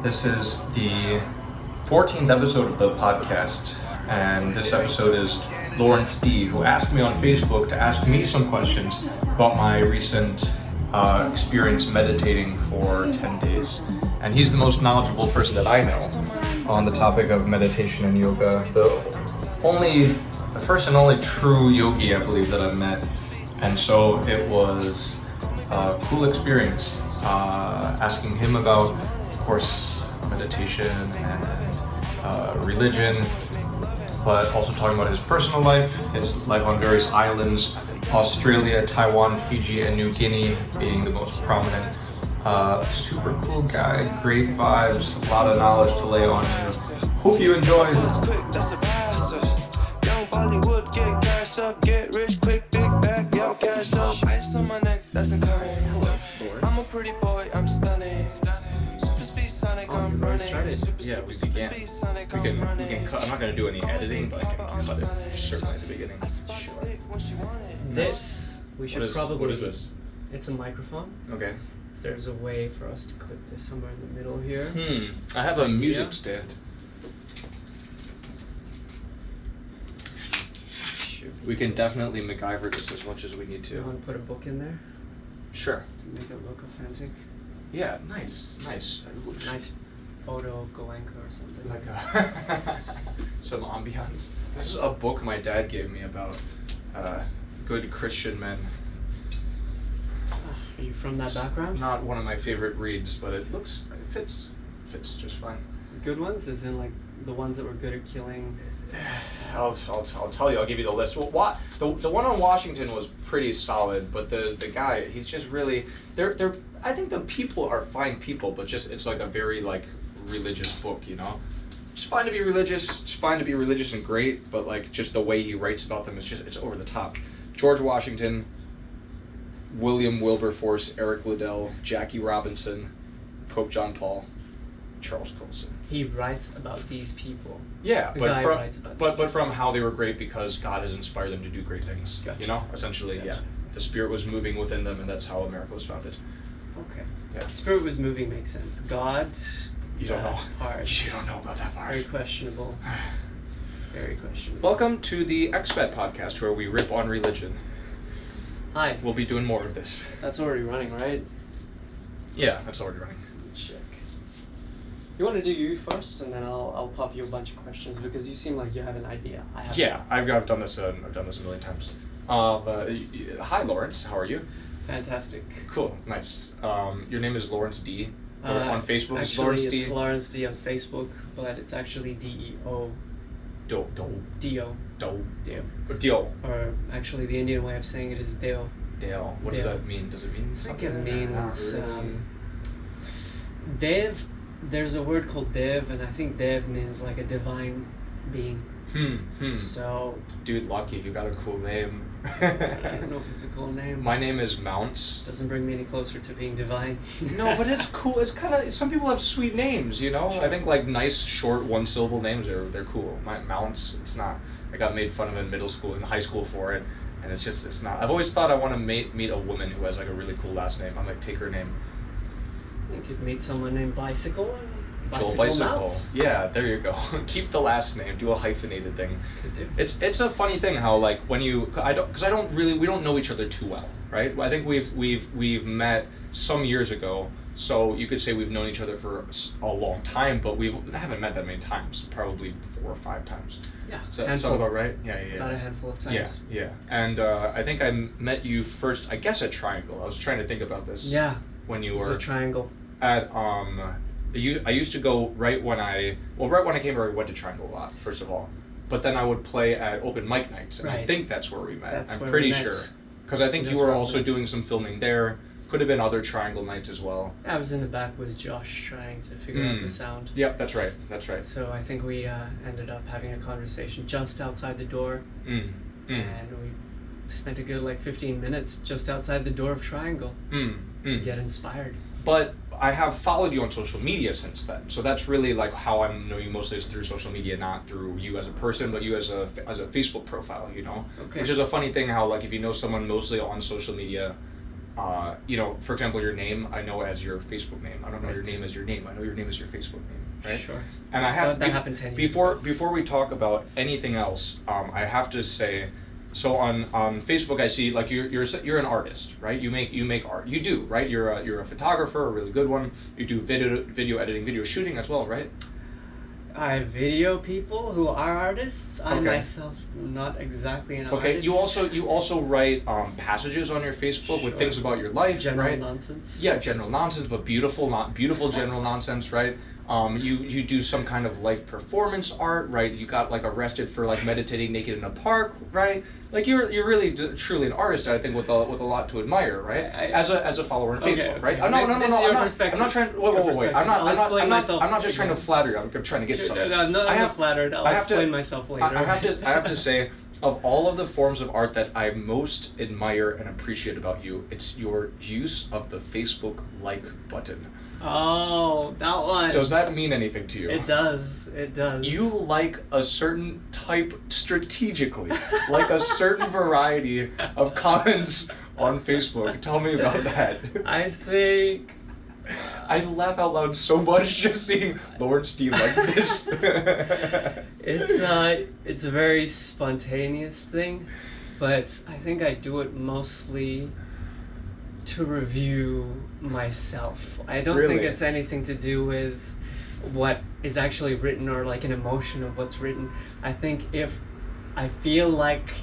This is the 14th episode of the podcast, and this episode is Lawrence D, who asked me on Facebook to ask me some questions about my recent experience meditating for 10 days. And he's the most knowledgeable person that I know on the topic of meditation and yoga. The first and only true yogi, I believe, that I've met. And so it was a cool experience asking him about, of course, meditation and religion, but also talking about his personal life, his life on various islands, Australia, Taiwan, Fiji, and New Guinea being the most prominent. Super cool guy, great vibes, a lot of knowledge to lay on him. Hope you enjoy. Get rich quick, big bag, young cash up. Ice on my neck, that's incoming. I'm a pretty boy, I'm stunning. Super speed Sonic, I'm running. Yeah, we began. We can cut. I'm not gonna do any editing, but I can cut it certainly at the beginning. Sure. This we should probably. What is this? It's a microphone. Okay. There's a way for us to clip this somewhere in the middle here. I have a music stand. We can definitely MacGyver this as much as we need You to. want to put a book in there Sure. to make it look authentic? Yeah, nice. Nice photo of Goenka or something. Like some ambiance. This is a book my dad gave me about good Christian men. Are you from that background? Not one of my favorite reads, but it fits just fine. Good ones, as in like the ones that were good at killing. I'll tell you. I'll give you the list. Well, the one on Washington was pretty solid, but the guy, he's just really. They're. I think the people are fine people, but just it's like a very like religious book, you know. It's fine to be religious. It's fine to be religious and great, but like just the way he writes about them, it's over the top. George Washington, William Wilberforce, Eric Liddell, Jackie Robinson, Pope John Paul, Charles Colson. He writes about these people. Yeah, The but guy from writes about but these from how they were great because God has inspired them to do great things. Gotcha. You know, essentially, Gotcha. yeah. The Spirit was moving within them, and that's how America was founded. Okay. Yeah. Spirit was moving makes sense. God. You don't know. Part. You don't know about that part. Very questionable. Very questionable. Welcome to the Expat podcast, where we rip on religion. Hi. We'll be doing more of this. That's already running, right? Yeah, that's already running. Check. You want to do you first, and then I'll pop you a bunch of questions because you seem like you have an idea. I have. Yeah, I've done this. I've done this a million times. Hi, Lawrence. How are you? Fantastic. Cool. Nice. Your name is Lawrence D. On Facebook, it's actually, Lawrence it's D. Lawrence D on Facebook, but it's actually D-E-O. D-O. Dio. Or actually, the Indian way of saying it is Deo. Dale. What does Dale. that mean? Does it mean I think something? it means Not really. Dev. There's a word called Dev, and I think Dev means like a divine being. So Dude, lucky. You got a cool name. I don't know if it's a cool name. My name is Mounts. Doesn't bring me any closer to being divine. No, but it's cool. It's kind of, some people have sweet names, you know? Sure. I think like nice, short, one-syllable names they're cool. My Mounts, it's not. I got made fun of in middle school and high school for it, and it's not. I've always thought I want to meet a woman who has like a really cool last name. I might take her name. You could meet someone named Bicycle. Joel Bicycle Mounts. Yeah, there you go. Keep the last name. Do a hyphenated thing. Could do. It's a funny thing how like when you we don't know each other too well, right? I think we've met some years ago, so you could say we've known each other for a long time, but we haven't met that many times. Probably 4 or 5 times. Yeah. Does that sound about right? Yeah. About a handful of times. Yeah. And I think I met you first, I guess, at Triangle. I was trying to think about this. Yeah. When you It's were a triangle. at I used to go right when I came here. I went to Triangle a lot, first of all, but then I would play at open mic nights, and I Right. think that's where we met. That's I'm where pretty we met. sure, because I think That's you were where we also met. doing some filming there. Could have been other Triangle nights as well. I was in the back with Josh trying to figure out the sound. Yep, that's right. So I think we ended up having a conversation just outside the door, and we spent a good like 15 minutes just outside the door of Triangle to get inspired. But I have followed you on social media since then, so that's really like how I know you mostly is through social media, not through you as a person, but you as a Facebook profile, you know. Okay. Which is a funny thing how like if you know someone mostly on social media, you know, for example, your name I know as your Facebook name. I don't know Right. your name as your name. I know your name as your Facebook name, right? Sure. And I have That happened 10 years before ago. before we talk about anything else, I have to say, so on Facebook I see like you're an artist, right? You make art. You do, right? You're a photographer, a really good one. You do video editing, video shooting as well, right? I video people who are artists. I Okay. myself not exactly an Okay. artist. You also write passages on your Facebook with Sure. things about your life, General right? nonsense. Yeah, general nonsense, but beautiful, not beautiful general nonsense, right? You do some kind of life performance art, right? You got like arrested for like meditating naked in a park, right? Like you're really truly an artist, I think, with a lot to admire, right? As a follower on Facebook, right? okay. No, This is your I'm not. perspective. I'm not trying. Wait. Your perspective. I'll explain myself I'm not just trying to again. flatter you. I'm trying to get to something. I'm I have- not flattered. I'll I have to- explain myself later. I have to say, of all of the forms of art that I most admire and appreciate about you, it's your use of the Facebook like button. Oh, that one. Does that mean anything to you? It does. It does. You like a certain type strategically, like a certain variety of comments on Facebook. Tell me about that. I think. I laugh out loud so much just seeing Lord Steve like this. It's a very spontaneous thing, but I think I do it mostly to review myself. I don't think Really? it's anything to do with what is actually written or like an emotion of what's written. I think if I feel like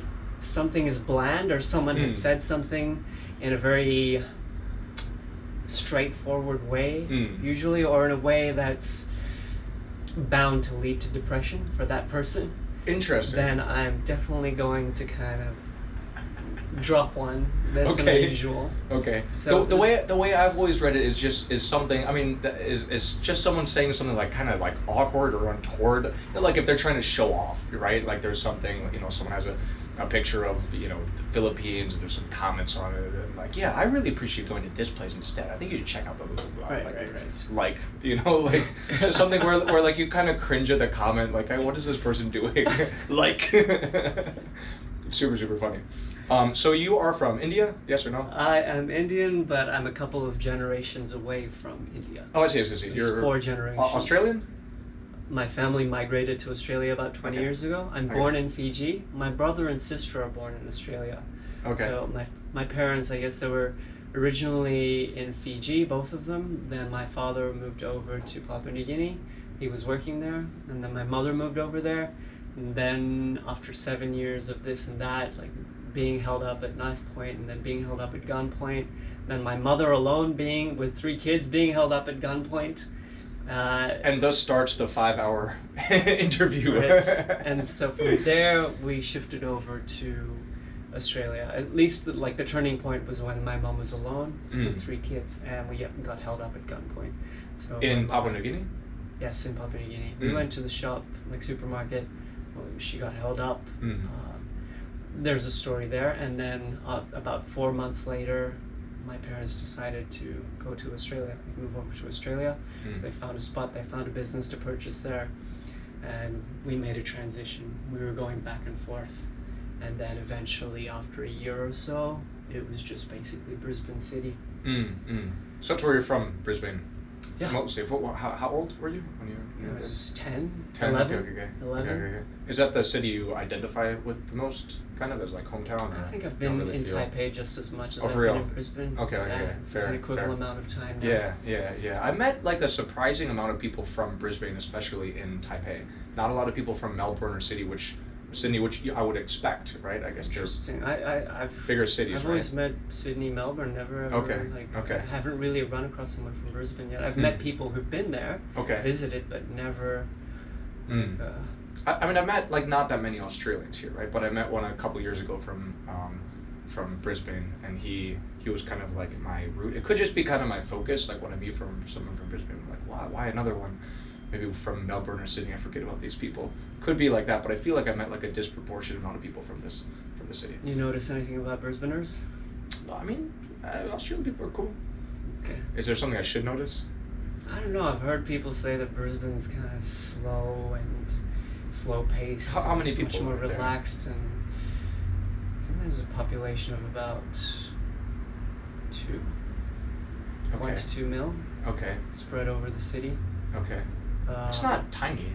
something is bland or someone has said something in a very straightforward way, usually, or in a way that's bound to lead to depression for that person, Interesting. then I'm definitely going to kind of drop one that's Okay. unusual. Okay. So the way I've always read it is something. I mean, is just someone saying something like kind of like awkward or untoward. Like if they're trying to show off, right? Like there's something, you know, someone has a picture of, you know, the Philippines, and there's some comments on it, and like, yeah, I really appreciate going to this place instead. I think you should check out blah blah blah. Right, like, right. like, you know, like just something where like you kind of cringe at the comment, like, hey, what is this person doing? Like, super funny. So you are from India, yes or no? I am Indian, but I'm a couple of generations away from India. Oh, I see. It's You're 4 generations. Australian? My family migrated to Australia about 20 Okay. years ago. I'm Okay. born in Fiji. My brother and sister are born in Australia. Okay. So my parents, I guess they were originally in Fiji, both of them. Then my father moved over to Papua New Guinea. He was working there. And then my mother moved over there. And then after 7 years of this and that, like being held up at knife point and then being held up at gunpoint, then my mother alone being with 3 kids being held up at gunpoint. And thus starts the 5-hour interview. Right. And so from there we shifted over to Australia. At least like the turning point was when my mom was alone with 3 kids and we got held up at gunpoint. So In my Papua mom- New Guinea? Yes, in Papua New Guinea. We went to the shop, like supermarket. She got held up. There's a story there, and then about 4 months later, my parents decided to go to Australia, like move over to Australia. They found a spot, they found a business to purchase there, and we made a transition. We were going back and forth, and then eventually, after a year or so, it was just basically Brisbane City. So that's where you're from, Brisbane. Yeah. Mostly. How old were you when you I were was 10, 10? 11. Okay. 11. Okay. Is that the city you identify with the most, kind of, as like hometown? I or think I've you don't been really in feel- Taipei just as much as Oh, I've for been real? in Brisbane. Okay, It's fair, an equivalent fair. amount of time now. Yeah. I met like a surprising amount of people from Brisbane, especially in Taipei. Not a lot of people from Melbourne or Sydney, which I would expect, right? I guess they're Interesting. I've bigger cities, I've right? always met Sydney, Melbourne. Never ever Okay. I haven't really run across someone from Brisbane yet. I've met people who've been there, Okay. visited, but never. I mean, I met like not that many Australians here, right? But I met one a couple years ago from Brisbane, and he was kind of like my root. It could just be kind of my focus, like when I meet from someone from Brisbane, I'm like, why another one? Maybe from Melbourne or Sydney, I forget about these people. Could be like that, but I feel like I met like a disproportionate amount of people from the city. You notice anything about Brisbaners? No, I mean, Australian people are cool. Okay. Is there something I should notice? I don't know. I've heard people say that Brisbane's kind of slow paced. How many Much people more live there? relaxed, and I think there's a population of about 2. Okay. 1 to 2 mil. Okay. Spread over the city. Okay. It's not tiny.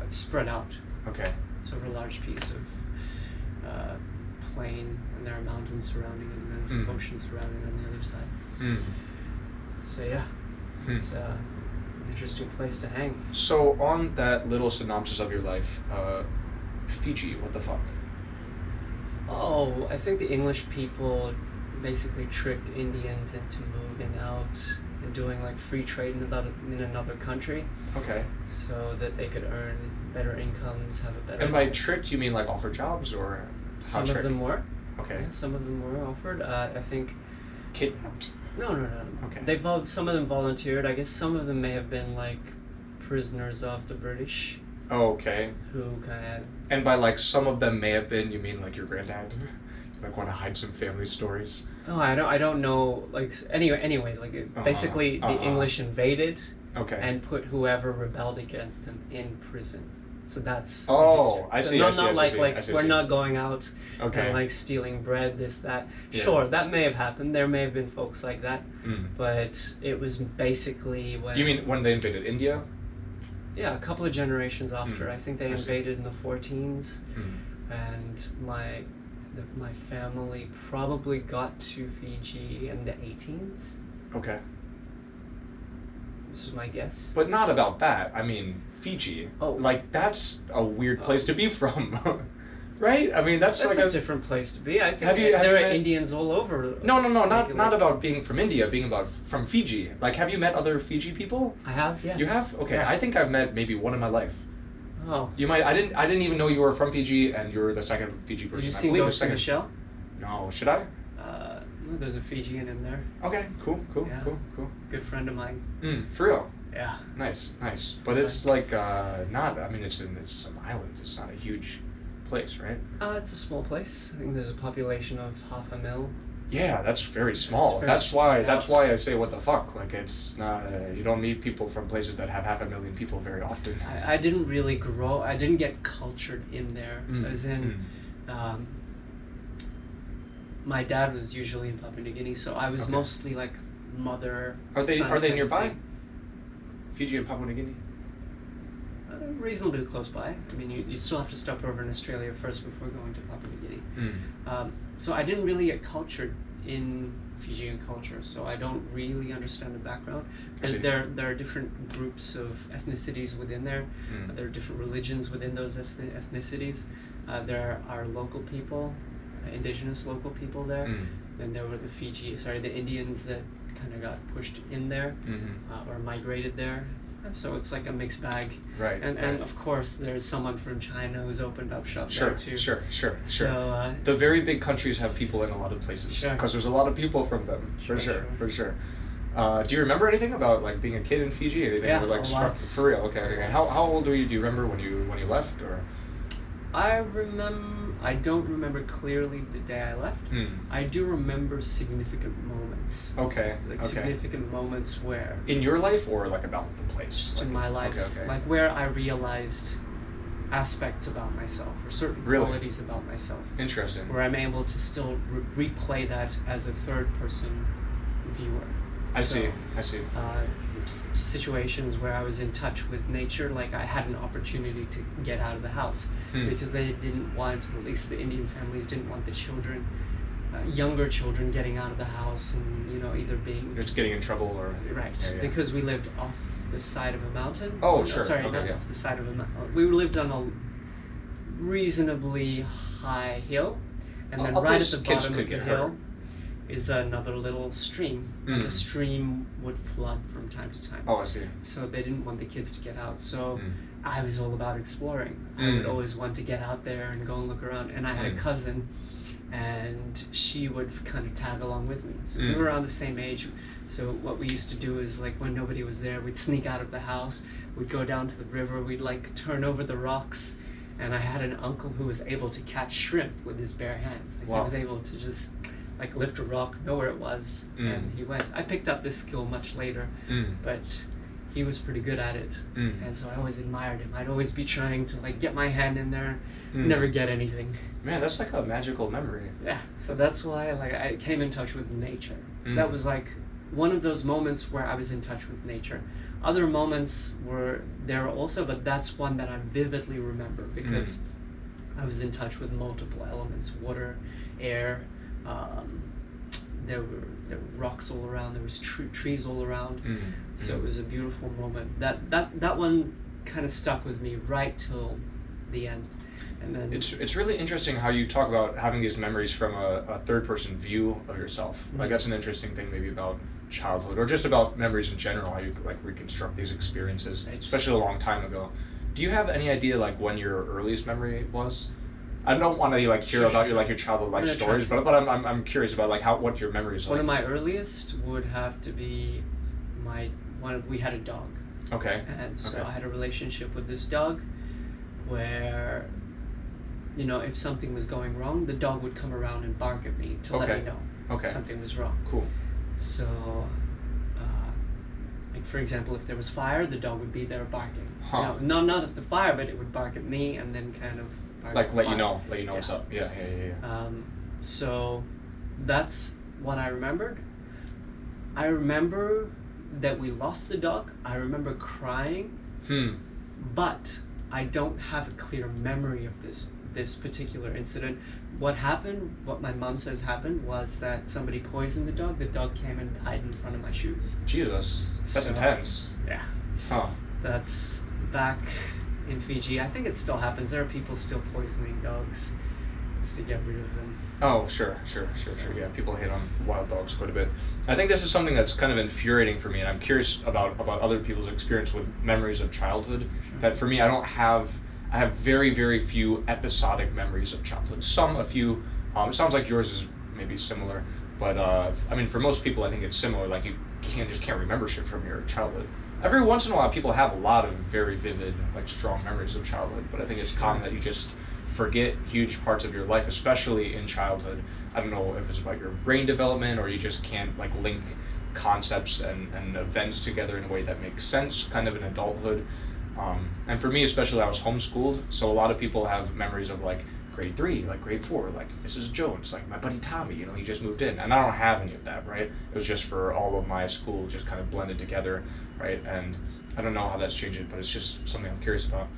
It's spread out. Okay. It's over a large piece of plain, and there are mountains surrounding it, and there's ocean surrounding it on the other side. So yeah, it's an interesting place to hang. So on that little synopsis of your life, Fiji, what the fuck? Oh, I think the English people basically tricked Indians into moving out and doing like free trade in another country. Okay. So that they could earn better incomes, have a better. And by life. tricked, you mean like offer jobs or? Some of them were. Okay. Yeah, some of them were offered. I think. Kidnapped. No. Okay. Some of them volunteered. I guess some of them may have been like prisoners of the British. Oh, okay. Who kind of. And by like some of them may have been, you mean like your granddad? Like want to hide some family stories? Oh, I don't know. Like anyway, like basically the English invaded. Okay. And put whoever rebelled against them in prison. So that's. Oh, I see. We're not going out okay. and like stealing bread, this, that. Yeah. Sure, that may have happened. There may have been folks like that. But it was basically when. You mean when they invaded India? Yeah, a couple of generations after. I think they invaded in the 14s, and my family probably got to Fiji in the 18s. Okay. This is my guess. But not about that. I mean, Fiji. Oh. Like, that's a weird place to be from. Right? I mean, that's like a different place to be. I think have there are met... Indians all over. No, not about being from India, being about from Fiji. Like, have you met other Fiji people? I have, yes. You have? Okay, yeah. I think I've met maybe one in my life. Oh. You might. I didn't even know you were from Fiji, and you're the second Fiji person. Did you see Ghost in the Shell? No, should I? There's a Fijian in there. Okay, cool. Good friend of mine. For real? Yeah. Nice. But it's like not. I mean, it's an island. It's not a huge place, right? It's a small place. I think there's a population of 500,000. Yeah, that's very small. That's why I say what the fuck. Like, it's not. You don't meet people from places that have 500,000 people very often. I didn't really grow. I didn't get cultured in there. As in. My dad was usually in Papua New Guinea, so I was mostly like mother. Are they nearby? Thing. Fiji and Papua New Guinea? Reasonably close by. I mean, you still have to stop over in Australia first before going to Papua New Guinea. So I didn't really get cultured in Fijian culture, so I don't really understand the background. And there are different groups of ethnicities within there. There are different religions within those ethnicities. There are local people. Indigenous local people there. Then there were the Indians that kind of got pushed in there or migrated there. And so it's like a mixed bag. Right. And of course there's someone from China who's opened up shop there too. Sure. So the very big countries have people in a lot of places because there's a lot of people from them. For sure. Do you remember anything about like being a kid in Fiji? Anything yeah, that like struck for real? Okay. How old were you? Do you remember when you left or? I don't remember clearly the day I left. I do remember significant moments. Okay. Significant moments where... In your life or like about the place? Just in my life. Okay. Like where I realized aspects about myself or certain qualities about myself. Interesting. Where I'm able to still replay that as a third person viewer. I see. Situations where I was in touch with nature, like I had an opportunity to get out of the house because they didn't want, at least the Indian families didn't want the children, younger children getting out of the house and either being just getting in trouble or because we lived off the side of a mountain. Off the side of a mountain. We lived on a reasonably high hill, and then right at the bottom of the hill is another little stream. The stream would flood from time to time. Oh, I see. So they didn't want the kids to get out. So I was all about exploring. I would always want to get out there and go and look around. And I had a cousin, and she would kind of tag along with me. So we were around the same age. So what we used to do is, like, when nobody was there, we'd sneak out of the house. We'd go down to the river. We'd like turn over the rocks. And I had an uncle who was able to catch shrimp with his bare hands. Like, he was able to just like lift a rock, know where it was, and he went. I picked up this skill much later, but he was pretty good at it, and so I always admired him. I'd always be trying to like get my hand in there, never get anything. Man, that's like a magical memory. Yeah, so that's why like I came in touch with nature. That was like one of those moments where I was in touch with nature. Other moments were there also, but that's one that I vividly remember because I was in touch with multiple elements: water, air. There were rocks all around. There was trees all around. So it was a beautiful moment. That one kind of stuck with me right till the end. And then it's really interesting how you talk about having these memories from a third person view of yourself. Like that's an interesting thing maybe about childhood or just about memories in general, how you like reconstruct these experiences, especially a long time ago. Do you have any idea like when your earliest memory was? I don't want to like hear about your childhood life stories, but I'm curious about like what your memories are. One of my earliest would have to be we had a dog. Okay. And so I had a relationship with this dog where, you know, if something was going wrong, the dog would come around and bark at me to let me know something was wrong. Cool. So, like for example, if there was fire, the dog would be there barking. You know, not at the fire, but it would bark at me and then kind of bark like at the let fire. you know what's up. Yeah. So that's what I remembered. I remember that we lost the dog. I remember crying, but I don't have a clear memory of this particular incident. What happened, what my mom says happened, was that somebody poisoned the dog. The dog came and died in front of my shoes. Jesus, that's intense. Yeah. Huh. That's back in Fiji. I think it still happens. There are people still poisoning dogs just to get rid of them. Oh, sure. Yeah, people hate on wild dogs quite a bit. I think this is something that's kind of infuriating for me, and I'm curious about other people's experience with memories of childhood. That for me, I have very, very few episodic memories of childhood. A few. It sounds like yours is maybe similar, but I mean, for most people, I think it's similar. Like you can't remember shit from your childhood. Every once in a while, people have a lot of very vivid, like strong memories of childhood, but I think it's common that you just forget huge parts of your life, especially in childhood. I don't know if it's about your brain development or you just can't like link concepts and events together in a way that makes sense kind of in adulthood. And for me especially, I was homeschooled, so a lot of people have memories of like grade 3, like grade 4, like Mrs. Jones, like my buddy Tommy, you know, he just moved in, and I don't have any of that, right? It was just for all of my school just kind of blended together, right? And I don't know how that's changing, but it's just something I'm curious about.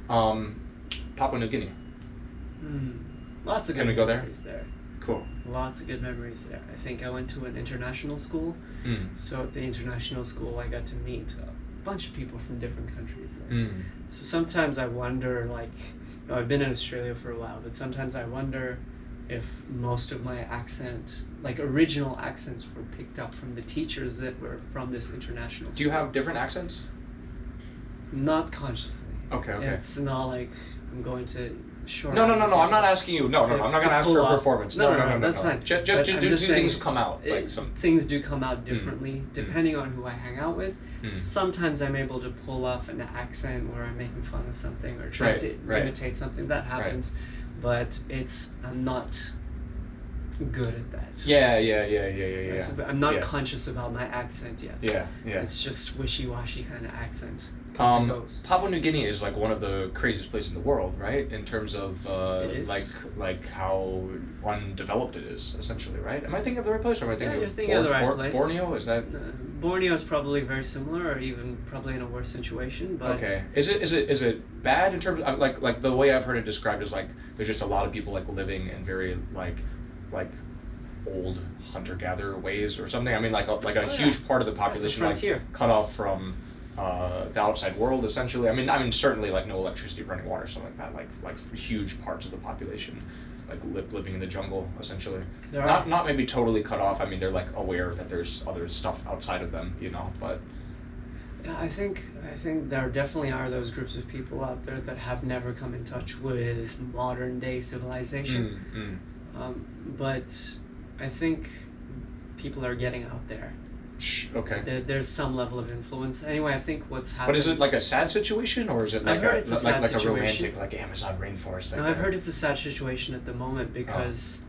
Papua New Guinea. Lots of Can good we go there? memories there. Cool. Lots of good memories there. I think I went to an international school. So at the international school, I got to meet a bunch of people from different countries there. So sometimes I wonder, like, you know, I've been in Australia for a while, but sometimes I wonder if most of my accent, like original accents, were picked up from the teachers that were from this international school. Do you have different accents? Not consciously. Okay. It's not like I'm going to No, I'm not asking you. No, I'm not going to ask for a performance. No, that's fine. Just do things come out. Things do come out differently depending on who I hang out with. Sometimes I'm able to pull off an accent where I'm making fun of something or trying to imitate something. That happens. But I'm not good at that. Yeah. I'm not conscious about my accent yet. Yeah. It's just wishy-washy kind of accent. Comes and goes. Papua New Guinea is like one of the craziest places in the world, right? In terms of like how undeveloped it is, essentially, right? Am I thinking of the right place, or am I thinking you're thinking of the right place. Borneo? Is that? Borneo is probably very similar, or even probably in a worse situation. But okay, is it bad in terms of like the way I've heard it described is like there's just a lot of people like living in very like old hunter-gatherer ways or something. I mean, like a huge part of the population like cut off from the outside world, essentially. I mean, certainly like no electricity, running water, something like that. Like huge parts of the population, like living in the jungle, essentially. Not maybe totally cut off. I mean, they're like aware that there's other stuff outside of them, you know. But yeah, I think there definitely are those groups of people out there that have never come in touch with modern day civilization. But I think people are getting out there. Okay. There's some level of influence. Anyway, I think what's happened... But is it like a sad situation, or is it like a romantic, like Amazon rainforest? No, I've heard it's a sad situation at the moment because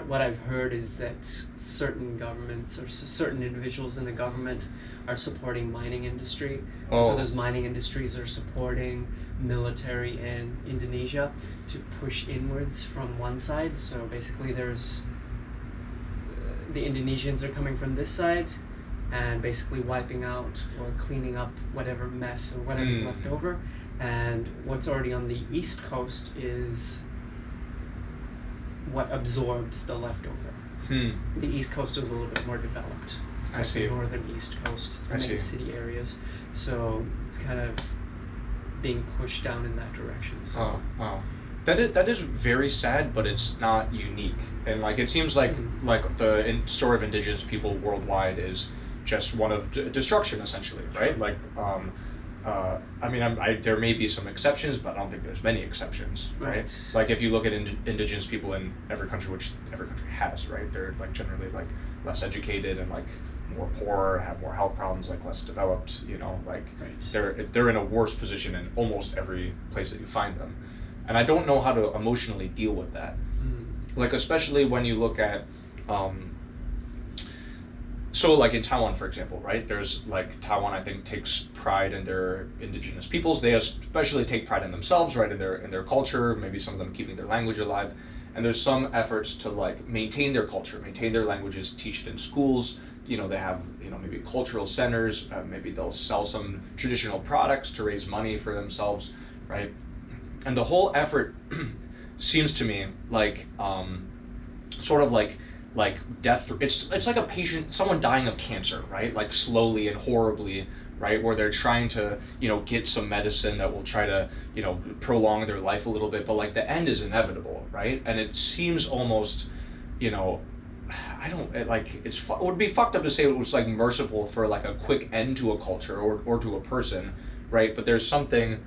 what I've heard is that certain governments or certain individuals in the government are supporting mining industry. So those mining industries are supporting military in Indonesia to push inwards from one side. So basically there's... the Indonesians are coming from this side and basically wiping out or cleaning up whatever mess or whatever's left over, and what's already on the east coast is what absorbs the leftover. The east coast is a little bit more developed. I see. The northern east coast, the I main see. city areas, so it's kind of being pushed down in that direction. So. Wow. That is very sad, but it's not unique. And like it seems like the story of indigenous people worldwide is just one of destruction, essentially, right? Like, I mean, there may be some exceptions, but I don't think there's many exceptions, right? Like if you look at indigenous people in every country, which every country has, right? They're like generally like less educated and like more poor, have more health problems, like less developed, you know, like they're in a worse position in almost every place that you find them. And I don't know how to emotionally deal with that. Like, especially when you look at, so like in Taiwan, for example, right? There's like, Taiwan, I think, takes pride in their indigenous peoples. They especially take pride in themselves, right? In their culture, maybe some of them keeping their language alive. And there's some efforts to like maintain their culture, maintain their languages, teach it in schools. You know, they have, you know, maybe cultural centers, maybe they'll sell some traditional products to raise money for themselves, right? And the whole effort seems to me like sort of like death. It's like a patient, someone dying of cancer, right? Like slowly and horribly, right? Where they're trying to, you know, get some medicine that will try to, you know, prolong their life a little bit, but like the end is inevitable, right? And it seems almost, you know, I don't like it would be fucked up to say it was like merciful for like a quick end to a culture or to a person, right? But there's something.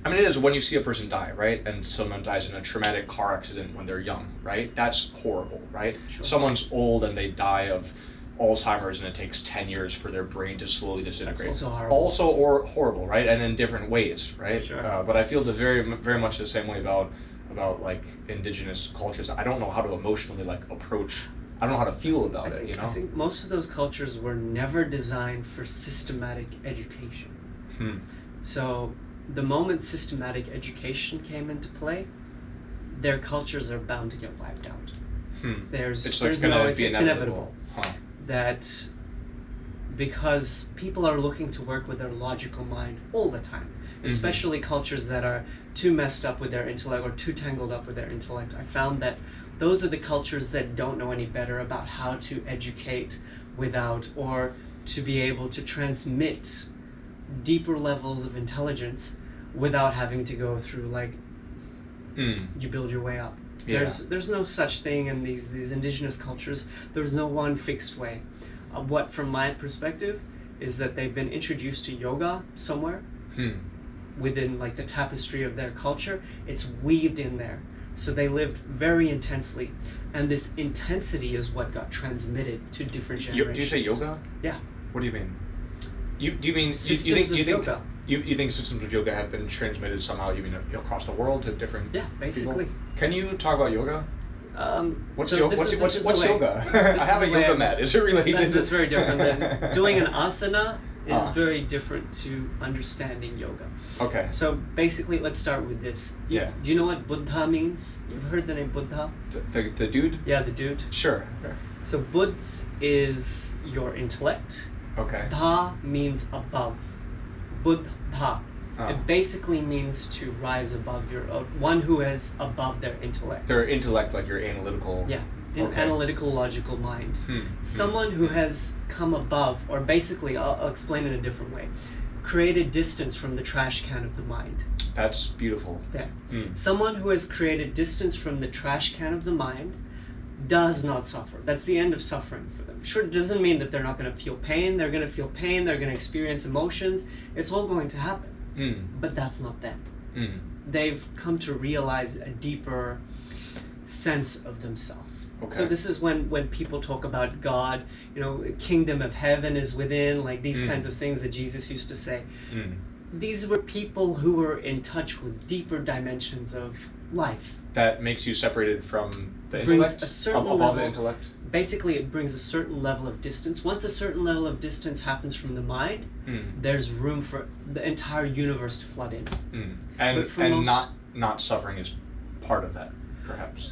I mean, it is when you see a person die, right? And someone dies in a traumatic car accident when they're young, right? That's horrible, right? Sure. Someone's old and they die of Alzheimer's and it takes 10 years for their brain to slowly disintegrate. That's also horrible. Or horrible, right? And in different ways, right? Sure. But I feel very much the same way about like indigenous cultures. I don't know how to emotionally like approach. I don't know how to feel about it. You know. I think most of those cultures were never designed for systematic education. So the moment systematic education came into play, their cultures are bound to get wiped out. It's inevitable. Huh. That because people are looking to work with their logical mind all the time, especially cultures that are too messed up with their intellect or too tangled up with their intellect. I found that those are the cultures that don't know any better about how to educate without, or to be able to transmit deeper levels of intelligence without having to go through like you build your way up. There's no such thing in these indigenous cultures. There's no one fixed way. What from my perspective is that they've been introduced to yoga somewhere within like the tapestry of their culture. It's weaved in there, so they lived very intensely, and this intensity is what got transmitted to different generations. Do you say yoga? Yeah. What do you mean? You think yoga. You think systems of yoga have been transmitted somehow? You mean across the world to different? Yeah, basically. People? Can you talk about yoga? What's yoga? I have a yoga mat. Is it related? That's very different. Than doing an asana is very different to understanding yoga. Okay. So basically, let's start with this. Do you know what Buddha means? You've heard the name Buddha? The dude? Yeah, the dude. Sure. So Buddh is your intellect. Okay. Dha means above. Buddha. It basically means to rise above your one who is above their intellect. Their intellect, like your analytical. Yeah, analytical, logical mind. Someone who has come above, or basically, I'll explain it a different way. Created distance from the trash can of the mind. That's beautiful. There. Someone who has created distance from the trash can of the mind does not suffer. That's the end of suffering for them. Sure, it doesn't mean that they're not going to feel pain. They're going to feel pain. They're going to experience emotions. It's all going to happen. But that's not them. They've come to realize a deeper sense of themselves. Okay. So this is when people talk about God, you know, kingdom of heaven is within, like these kinds of things that Jesus used to say. These were people who were in touch with deeper dimensions of life. That makes you separated from the intellect? Above the intellect? Basically, it brings a certain level of distance. Once a certain level of distance happens from the mind, there's room for the entire universe to flood in. And not suffering is part of that, perhaps.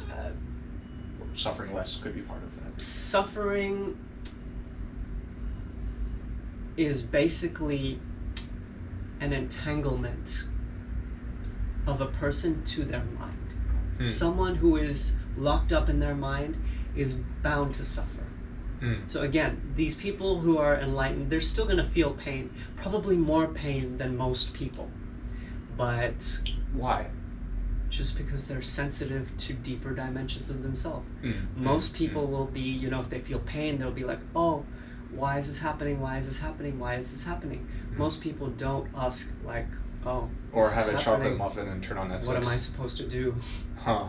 suffering less could be part of that. Suffering is basically an entanglement of a person to their mind. Someone who is locked up in their mind is bound to suffer. So again, these people who are enlightened, they're still going to feel pain, probably more pain than most people. But why? Just because they're sensitive to deeper dimensions of themselves. Most people will be, you know, if they feel pain, they'll be like, oh, why is this happening? Why is this happening? Why is this happening? Most people don't ask like, oh, or have a chocolate muffin and turn on Netflix. What am I supposed to do? Huh.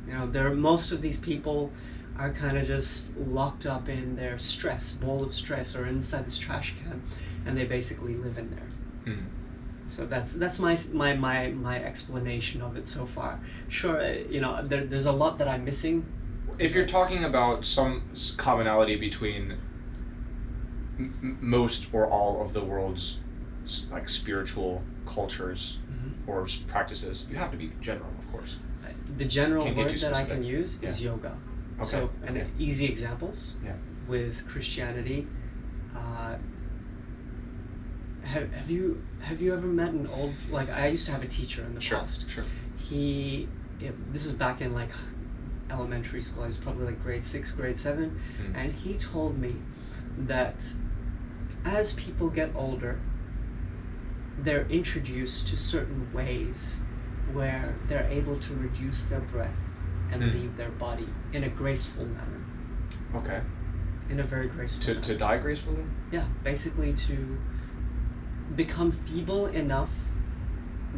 You know, most of these people are kind of just locked up in their stress, bowl of stress, or inside this trash can, and they basically live in there. So that's my explanation of it so far. Sure, you know, there's a lot that I'm missing. If you're talking about some commonality between most or all of the world's like spiritual cultures or practices, you have to be general, of course. The general word that I can use is yoga. Okay. So, and easy examples with Christianity. Have you ever met an old, like, I used to have a teacher in the past. Sure. This is back in like elementary school. I was probably like grade 6, grade 7, and he told me that as people get older, they're introduced to certain ways where they're able to reduce their breath and leave their body in a graceful manner. Okay. In a very graceful manner. To die gracefully? Yeah, basically to become feeble enough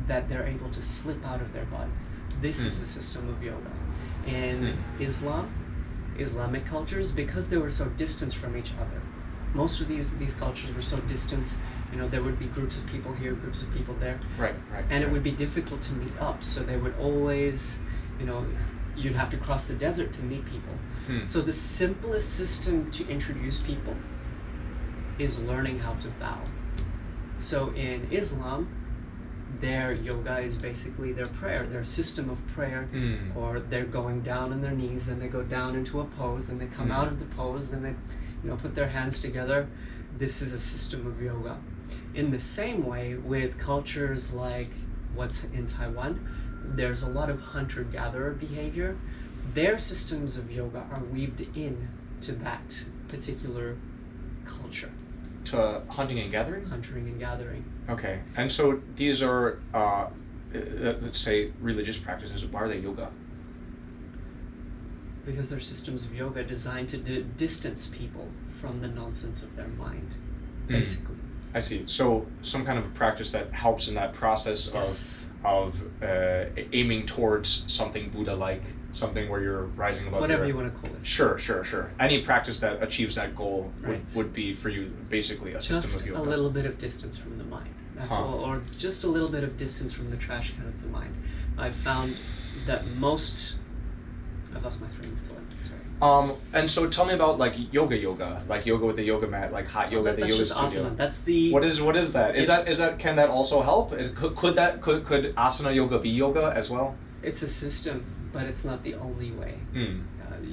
that they're able to slip out of their bodies. This is a system of yoga. In Islamic cultures, because they were so distant from each other, most of these cultures were so distant, you know, there would be groups of people here, groups of people there. Right. And it would be difficult to meet up, so they would always, you know, you'd have to cross the desert to meet people. So the simplest system to introduce people is learning how to bow. So in Islam, their yoga is basically their prayer, their system of prayer, or they're going down on their knees, then they go down into a pose, then they come out of the pose, then they, you know, put their hands together. This is a system of yoga. In the same way, with cultures like what's in Taiwan, there's a lot of hunter-gatherer behavior. Their systems of yoga are weaved in to that particular culture. To hunting and gathering? Hunting and gathering. Okay. And so these are, let's say, religious practices. Why are they yoga? Because they're systems of yoga designed to distance people from the nonsense of their mind, basically. I see. So some kind of practice that helps in that process of aiming towards something Buddha-like, something where you're rising above whatever you want to call it. Sure. Any practice that achieves that goal would be for you basically a system of yoga. Just a little bit of distance from the mind. That's all, or just a little bit of distance from the trash can of the mind. I've found that I've lost my train of thought. Sorry. And so tell me about like yoga, like yoga with the yoga mat, like hot yoga at the yoga studio. Asana. That's the. What is that? Is that can that also help? Could asana yoga be yoga as well? It's a system, but it's not the only way.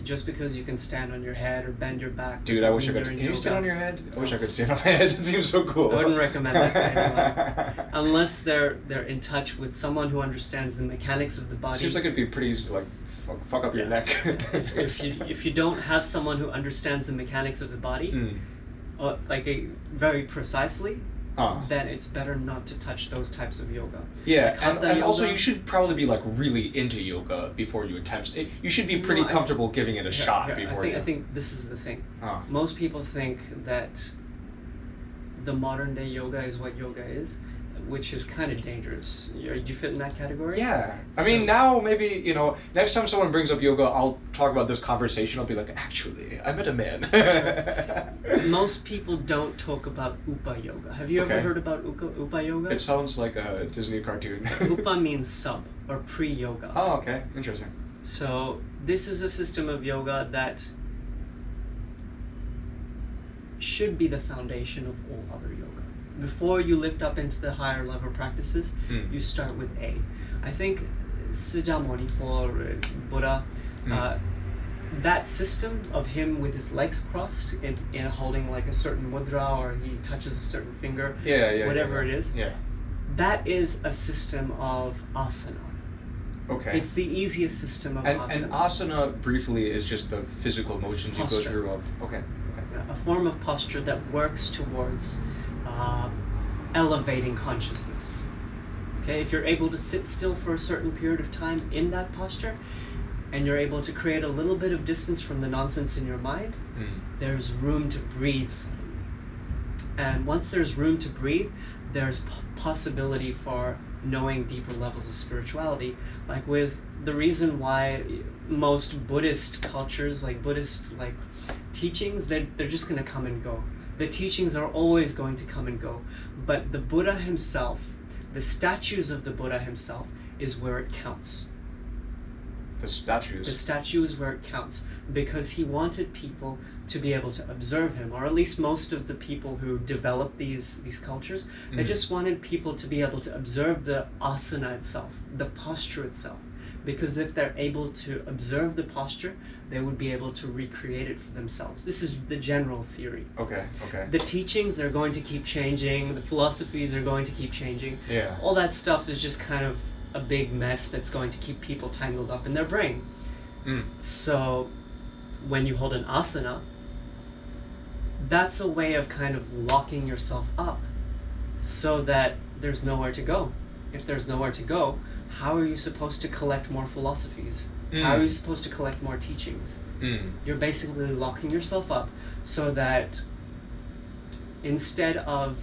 Just because you can stand on your head or bend your back. Dude, I wish I could. Can you stand on your head? I wish I could stand on my head. It seems so cool. I wouldn't recommend that to anyone. Unless they're in touch with someone who understands the mechanics of the body. Seems like it'd be pretty easy to like fuck up your neck. if you don't have someone who understands the mechanics of the body, very precisely, then it's better not to touch those types of yoga. Yeah, and also you should probably be like really into yoga before you attempt it. You should be pretty comfortable giving it a shot before I think this is the thing. Most people think that the modern day yoga is what yoga is, which is kind of dangerous. Do you fit in that category? Yeah. I mean, now maybe, you know, next time someone brings up yoga, I'll talk about this conversation. I'll be like, actually, I met a man. Most people don't talk about upa yoga. Have you ever heard about upa yoga? It sounds like a Disney cartoon. Upa means sub or pre-yoga. Oh, okay. Interesting. So this is a system of yoga that should be the foundation of all other yoga. Before you lift up into the higher level practices, you start with A. I think 释迦牟尼 for Buddha, that system of him with his legs crossed in holding like a certain mudra, or he touches a certain finger, whatever it is, that is a system of asana. Okay. It's the easiest system of asana. And asana, briefly, is just the physical motions Posture. you go through of... Okay. A form of posture that works towards elevating consciousness. Okay, if you're able to sit still for a certain period of time in that posture, and you're able to create a little bit of distance from the nonsense in your mind, there's room to breathe. And once there's room to breathe, there's possibility for knowing deeper levels of spirituality. Like with the reason why most Buddhist cultures, like Buddhist like teachings, they're just going to come and go. The teachings are always going to come and go. But the Buddha himself, the statues of the Buddha himself, is where it counts. The statues? The statue is where it counts, because he wanted people to be able to observe him, or at least most of the people who developed these cultures, they just wanted people to be able to observe the asana itself, the posture itself. Because if they're able to observe the posture, they would be able to recreate it for themselves. This is the general theory. Okay. The teachings, they're going to keep changing, the philosophies are going to keep changing. Yeah. All that stuff is just kind of a big mess that's going to keep people tangled up in their brain. So when you hold an asana, that's a way of kind of locking yourself up so that there's nowhere to go. If there's nowhere to go, how are you supposed to collect more philosophies? How are you supposed to collect more teachings? You're basically locking yourself up so that instead of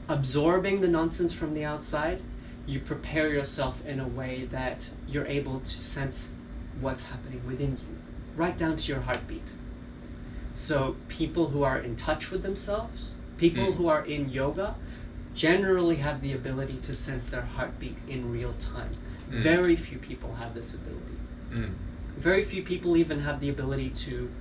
absorbing the nonsense from the outside, you prepare yourself in a way that you're able to sense what's happening within you, right down to your heartbeat. So people who are in touch with themselves, people who are in yoga, generally have the ability to sense their heartbeat in real time. Very few people have this ability. Very few people even have the ability to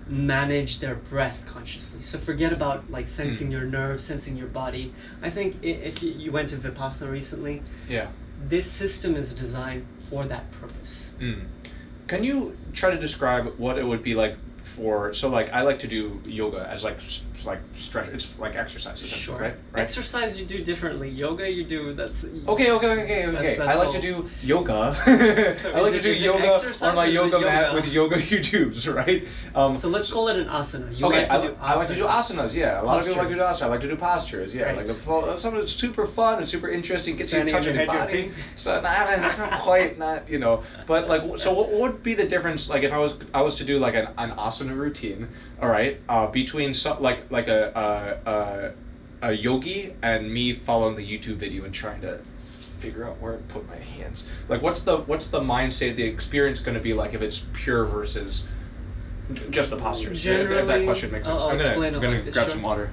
manage their breath consciously. So forget about like sensing your nerves, sensing your body. I think if you went to Vipassana recently, this system is designed for that purpose. Can you try to describe what it would be like for, so like I like to do yoga as like stretch, it's like exercise essentially, Sure. right? Exercise you do differently. Yoga you do, that's... Okay. That's I like all. to do yoga. So I like to do is it yoga exercise on my or is it yoga mat yoga? with yoga YouTube, right? So let's call it an asana. You Okay, like to do I like to do asanas, yeah. A lot of people like to do Postures. asanas. I like to do postures, yeah. Right. Like something that's super fun and super interesting, gets Standing you on touching your the head, your body. feet. So not quite, not, you know. But like, so what would be the difference? Like, if I was to do like an asana routine, all right, between like a yogi and me following the YouTube video and trying to figure out where to put my hands. Like, what's the mindset, the experience going to be like if it's pure versus just the postures? If that Generally, question makes sense. I'll I'm explain it gonna like this, grab sure. some water.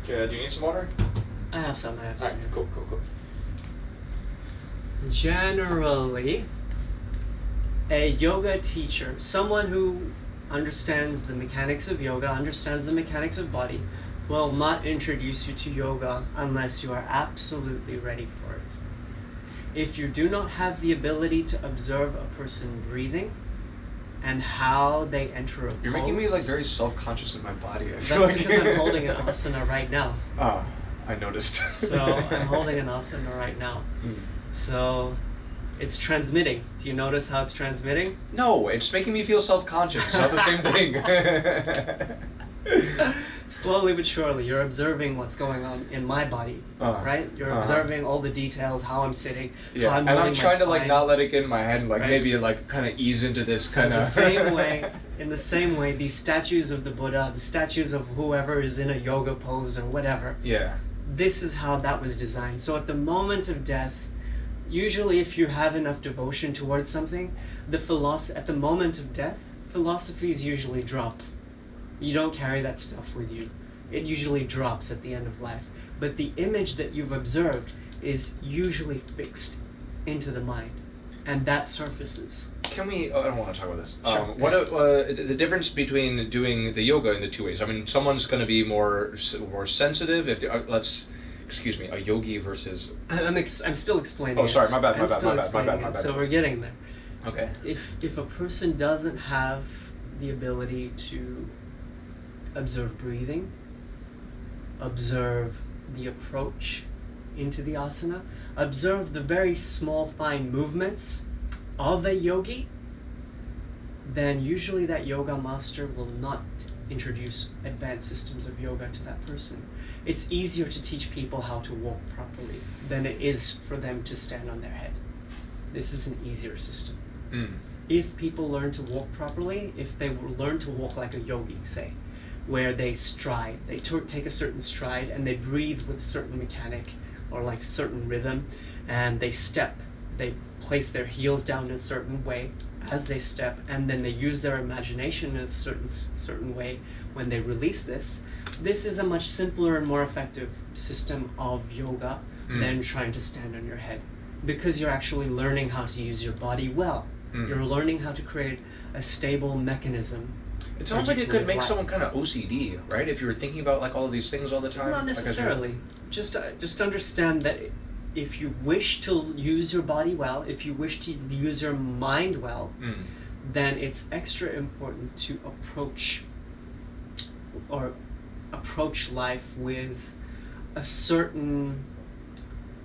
Okay, do you need some water? I have some. Alright, cool. Generally, a yoga teacher, someone who understands the mechanics of yoga, understands the mechanics of body, will not introduce you to yoga unless you are absolutely ready for it. If you do not have the ability to observe a person breathing and how they enter a pose... You're making me like very self-conscious of my body. I feel That's like. because I'm holding an asana right now. I noticed. So I'm holding an asana right now. So it's transmitting. Do you notice how it's transmitting? No, it's making me feel self-conscious. It's not the same thing. Slowly but surely, you're observing what's going on in my body, right? You're observing all the details, how I'm sitting, Yeah, how I'm and I'm moving my trying to like spine. not let it get in my head and like Right. maybe like kind of ease into this So kind of... in the same way, these statues of the Buddha, the statues of whoever is in a yoga pose or whatever, Yeah. this is how that was designed. So at the moment of death, usually if you have enough devotion towards something, at the moment of death, philosophies usually drop. You don't carry that stuff with you. It usually drops at the end of life. But the image that you've observed is usually fixed into the mind, and that surfaces. Can we? I don't want to talk about this. Sure. What the difference between doing the yoga in the two ways? I mean, someone's going to be more sensitive if they, let's. excuse me, a yogi versus... I'm still explaining. Oh, sorry, it. my bad. So we're getting there. Okay. If a person doesn't have the ability to observe breathing, observe the approach into the asana, observe the very small fine movements of a yogi, then usually that yoga master will not introduce advanced systems of yoga to that person. It's easier to teach people how to walk properly than it is for them to stand on their head. This is an easier system. If people learn to walk properly, if they learn to walk like a yogi, say, where they stride, they take a certain stride and they breathe with a certain mechanic or like certain rhythm, and they step, they place their heels down in a certain way as they step, and then they use their imagination in a certain way when they release this. This is a much simpler and more effective system of yoga than trying to stand on your head, because you're actually learning how to use your body well. You're learning how to create a stable mechanism. It sounds like it could make someone kind of OCD, right? If you were thinking about like all of these things all the time. Not necessarily. Just understand that if you wish to use your body well, if you wish to use your mind well, then it's extra important to approach life with a certain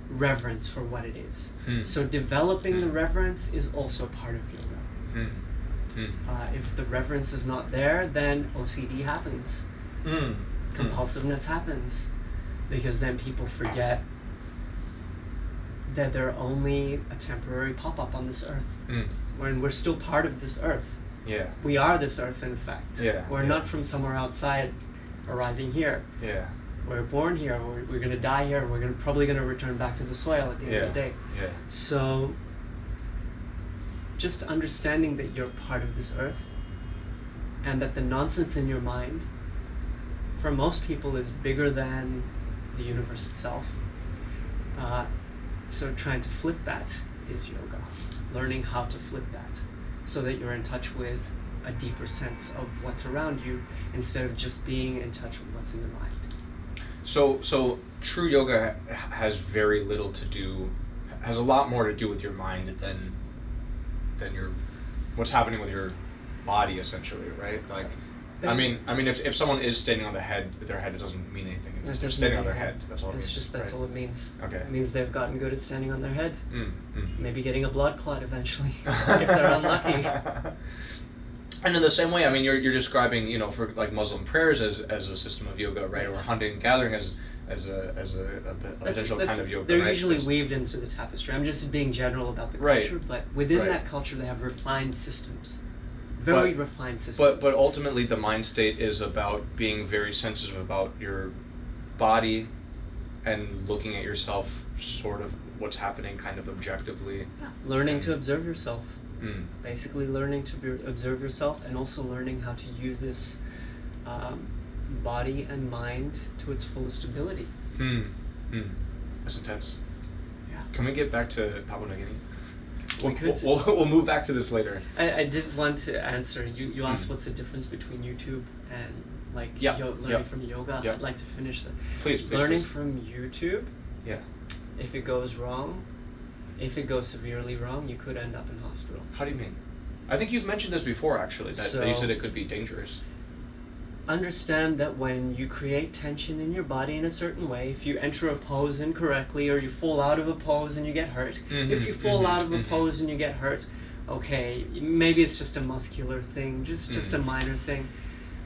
reverence for what it is. So developing the reverence is also part of yoga. If the reverence is not there, then OCD happens. Compulsiveness happens, because then people forget that they're only a temporary pop-up on this earth, when we're still part of this earth. Yeah. We are this earth, in fact. Yeah. We're not from somewhere outside arriving here. Yeah. We're born here, we're going to die here, and we're probably going to return back to the soil at the end of the day. Yeah. So just understanding that you're part of this earth, and that the nonsense in your mind, for most people, is bigger than the universe itself. So trying to flip that is yoga. Learning how to flip that so that you're in touch with a deeper sense of what's around you, instead of just being in touch with what's in the mind. So true yoga has very little to do, has a lot more to do with your mind than your, what's happening with your body, essentially, right? Like, I mean, if someone is standing on their head, it doesn't mean anything. It's just standing on their head. That's all it means. That's all it means. Okay. It means they've gotten good at standing on their head. Maybe getting a blood clot eventually, if they're unlucky. And in the same way, I mean, you're describing, you know, for like Muslim prayers as a system of yoga, right? Or hunting and gathering as a potential kind of yoga. They're right? usually weaved into the tapestry. I'm just being general about the culture, but within that culture, they have refined systems. Very refined systems. But ultimately, the mind state is about being very sensitive about your body and looking at yourself, sort of what's happening, kind of objectively. Yeah. Learning to observe yourself. Basically, learning to observe yourself, and also learning how to use this body and mind to its fullest ability. That's intense. Yeah. Can we get back to Papua New Guinea? We'll move back to this later. I did want to answer. You asked what's the difference between YouTube and like learning from yoga. I'd like to finish that. Please. Learning from YouTube. Yeah. If it goes wrong, if it goes severely wrong, you could end up in hospital. How do you mean? I think you've mentioned this before, actually, that you said it could be dangerous. Understand that when you create tension in your body in a certain way, if you enter a pose incorrectly, or you fall out of a pose and you get hurt, if you fall out of a pose and you get hurt, okay, maybe it's just a muscular thing, just a minor thing.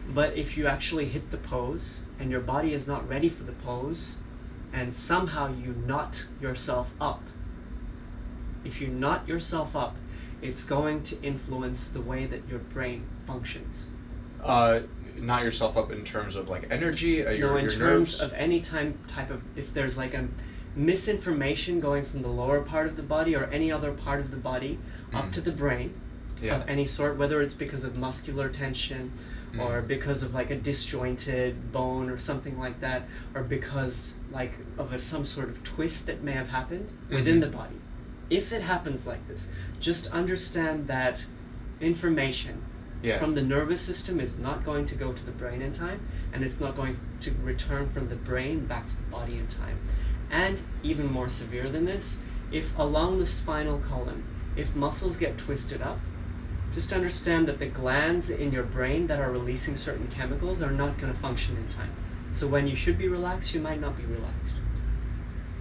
But if you actually hit the pose and your body is not ready for the pose, and somehow you knot yourself up, if you knot yourself up, it's going to influence the way that your brain functions. Knot yourself up in terms of like energy, in your terms nerves? of any type of, if there's like a misinformation going from the lower part of the body or any other part of the body up to the brain of any sort, whether it's because of muscular tension or because of like a disjointed bone or something like that, or because like of some sort of twist that may have happened within the body. If it happens like this, just understand that information from the nervous system is not going to go to the brain in time, and it's not going to return from the brain back to the body in time. And even more severe than this, if along the spinal column, if muscles get twisted up, just understand that the glands in your brain that are releasing certain chemicals are not going to function in time. So when you should be relaxed, you might not be relaxed.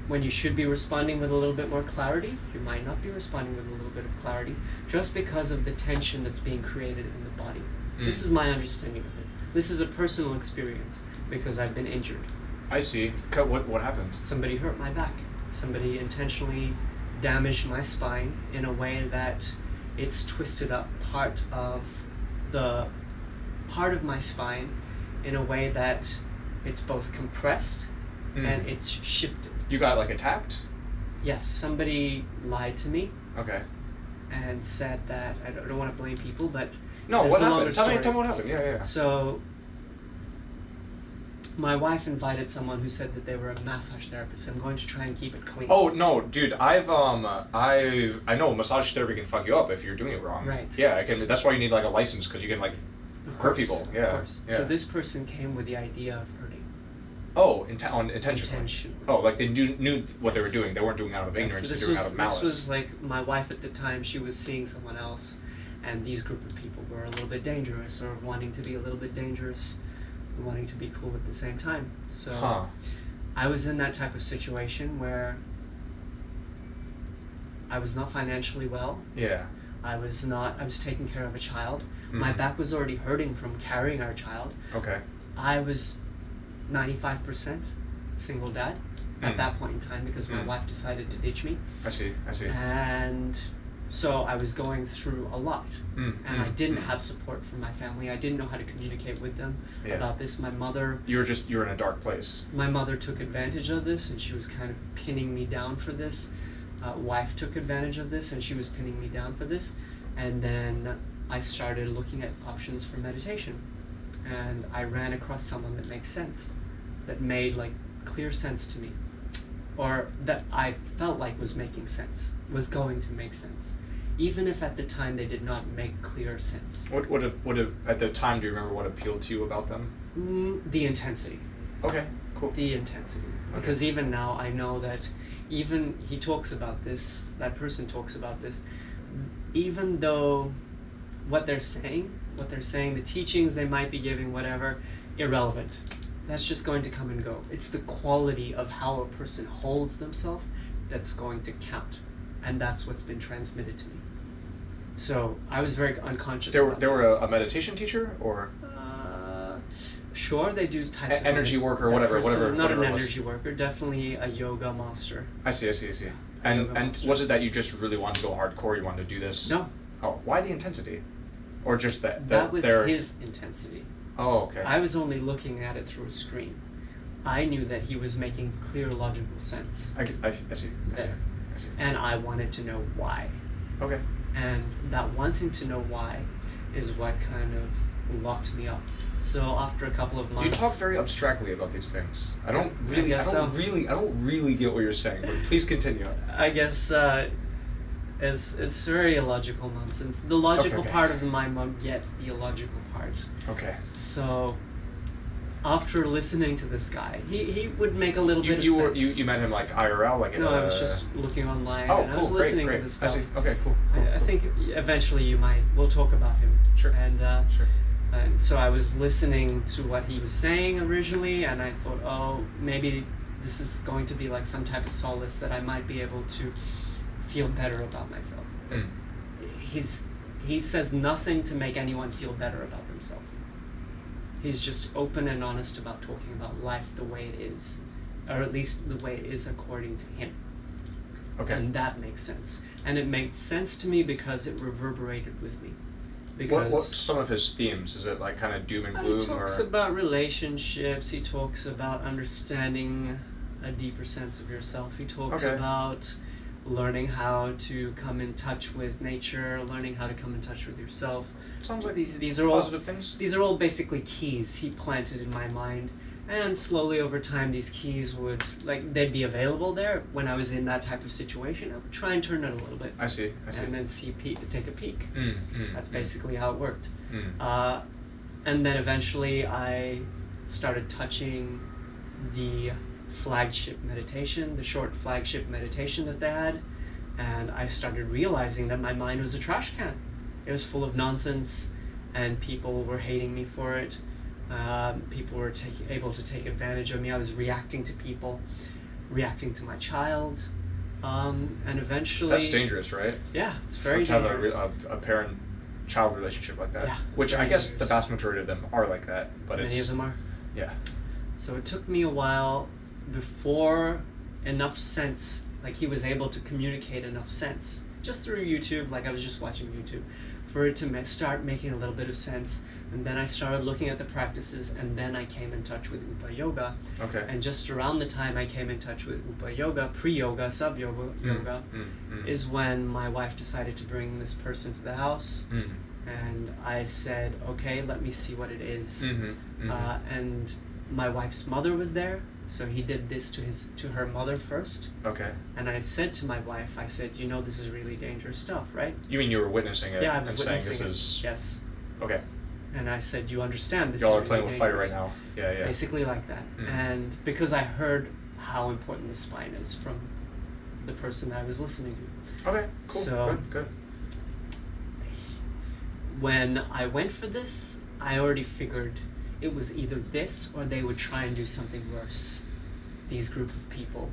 When you should be responding with a little bit more clarity, you might not be responding with a little bit of clarity, just because of the tension that's being created in the body. This is my understanding of it. This is a personal experience because I've been injured. I see. What happened? Somebody hurt my back. Somebody intentionally damaged my spine in a way that it's twisted up part of my spine in a way that it's both compressed and it's shifted. You got like attacked? Yes, somebody lied to me. Okay. And said that, I don't want to blame people, but no, there's what a happened? longer Tell me story. what happened. Yeah. So my wife invited someone who said that they were a massage therapist. I'm going to try and keep it clean. Oh no, dude! I know massage therapy can fuck you up if you're doing it wrong. Right. Yeah, it can. That's why you need like a license because you can like hurt people. Yeah. Of course. Yeah. So this person came with the idea of hurting. Oh, intentionally. Oh, like they knew what they were doing. They weren't doing it out of ignorance. So they were doing it out of malice. This was like my wife at the time. She was seeing someone else, and these group of people were a little bit dangerous, or wanting to be a little bit dangerous, wanting to be cool at the same time. So I was in that type of situation where I was not financially well. Yeah. I was taking care of a child. My back was already hurting from carrying our child. Okay. I was 95% single dad at that point in time because my wife decided to ditch me. I see. And so I was going through a lot, and I didn't have support from my family. I didn't know how to communicate with them about this. My mother... You were in a dark place. My mother took advantage of this, and she was kind of pinning me down for this. Wife took advantage of this, and she was pinning me down for this. And then I started looking at options for meditation. And I ran across someone that makes sense, that made like clear sense to me, or that I felt like was making sense, was going to make sense, even if at the time they did not make clear sense. What at the time, do you remember what appealed to you about them? The intensity. Okay, cool. The intensity. Okay. Because even now I know that even he talks about this, that person talks about this, even though what they're saying, the teachings they might be giving, whatever, irrelevant. That's just going to come and go. It's the quality of how a person holds themselves that's going to count. And that's what's been transmitted to me. So I was very unconscious about They were this. a meditation teacher, or? Sure, they do types of energy work or whatever. Not an energy worker, definitely a yoga master. I see. And was it that you just really wanted to go hardcore? You wanted to do this? No. Oh, why the intensity? Or just that was his intensity. Oh, okay. I was only looking at it through a screen. I knew that he was making clear logical sense. I see. And I wanted to know why. Okay. And that wanting to know why is what kind of locked me up. So after a couple of months, you talk very abstractly about these things. I don't really get what you're saying. But please continue. I guess it's very illogical nonsense. The logical part of the mind won't get the illogical part. Okay. So after listening to this guy, he would make a little bit of sense. You met him like IRL, like no, I was just looking online. Oh, and cool, I was listening to this stuff. I see. Okay, cool. I think eventually we'll talk about him. Sure. And sure. And so I was listening to what he was saying originally, and I thought, oh, maybe this is going to be like some type of solace that I might be able to feel better about myself. He says nothing to make anyone feel better about themselves. He's just open and honest about talking about life the way it is, or at least the way it is according to him. Okay. And that makes sense. And it made sense to me because it reverberated with me. Because what's some of his themes? Is it like kind of doom and gloom? He talks about relationships. He talks about understanding a deeper sense of yourself. He talks about learning how to come in touch with nature, learning how to come in touch with yourself. Sounds like these are positive things. These are all basically keys he planted in my mind. And slowly over time, these keys would, they'd be available there. When I was in that type of situation, I would try and turn it a little bit. I see. And then take a peek. That's basically how it worked. And then eventually I started touching the flagship meditation, the short flagship meditation that they had, and I started realizing that my mind was a trash can. It was full of nonsense, and people were hating me for it. People were able to take advantage of me. I was reacting to people, reacting to my child, and eventually... That's dangerous, right? Yeah, it's very to dangerous. have a parent-child relationship like that. Yeah, it's which I very guess dangerous. the vast majority of them are like that, but Many of them are. Yeah. So it took me a while before enough sense, like he was able to communicate enough sense, just through YouTube, like I was just watching YouTube, for it to start making a little bit of sense. And then I started looking at the practices, and then I came in touch with Upa Yoga. Okay. And just around the time I came in touch with Upa Yoga, pre-yoga, sub-yoga, yoga, is when my wife decided to bring this person to the house. And I said, okay, let me see what it is. And my wife's mother was there, so he did this to her mother first. Okay. And I said to my wife, I said, you know, this is really dangerous stuff, right? You mean you were witnessing it Yeah, I was and saying witnessing this it. is... Yes. Okay. And I said, you understand this Y'all is are playing really with fire right dangerous. now. Yeah, yeah. Basically like that. And because I heard how important the spine is from the person that I was listening to. Okay, cool. So- Good. When I went for this, I already figured it was either this or they would try and do something worse. These group of people.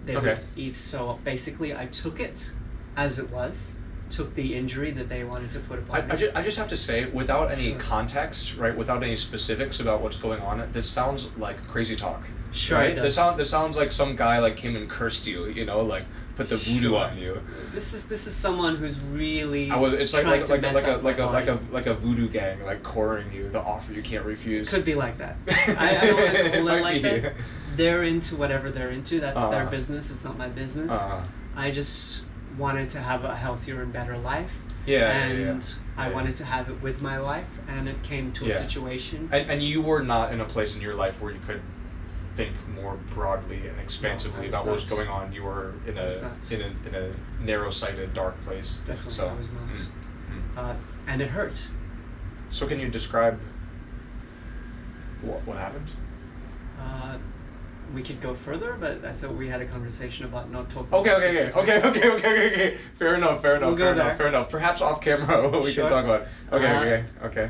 They Okay. would eat. So basically I took it as it was, took the injury that they wanted to put upon me. I just have to say, without any Sure. context, right, without any specifics about what's going on, this sounds like crazy talk. Sure, right? it does. This sounds like some guy like came and cursed you, you know, like put the voodoo Sure. on you. This is someone who's really It's like trying like to like mess like a up my like a body. like a voodoo gang like cornering you, the offer you can't refuse. Could be like that. I don't want to call Might it like be. that. They're into whatever they're into. That's their Uh-huh. business. It's not my business. I just wanted to have a healthier and better life. And I wanted to have it with my wife, and it came to a situation. And you were not in a place in your life where you could think more broadly and expansively I was about what was not. going on. You were in I was a not. in a narrow-sighted, dark place. Definitely, So, I was not. And it hurt. So can you describe what happened? We could go further, but I thought we had a conversation about not talking. Okay. about sisters. Fair enough. We'll go there. Fair enough. Perhaps off camera we Sure. can talk about. Okay.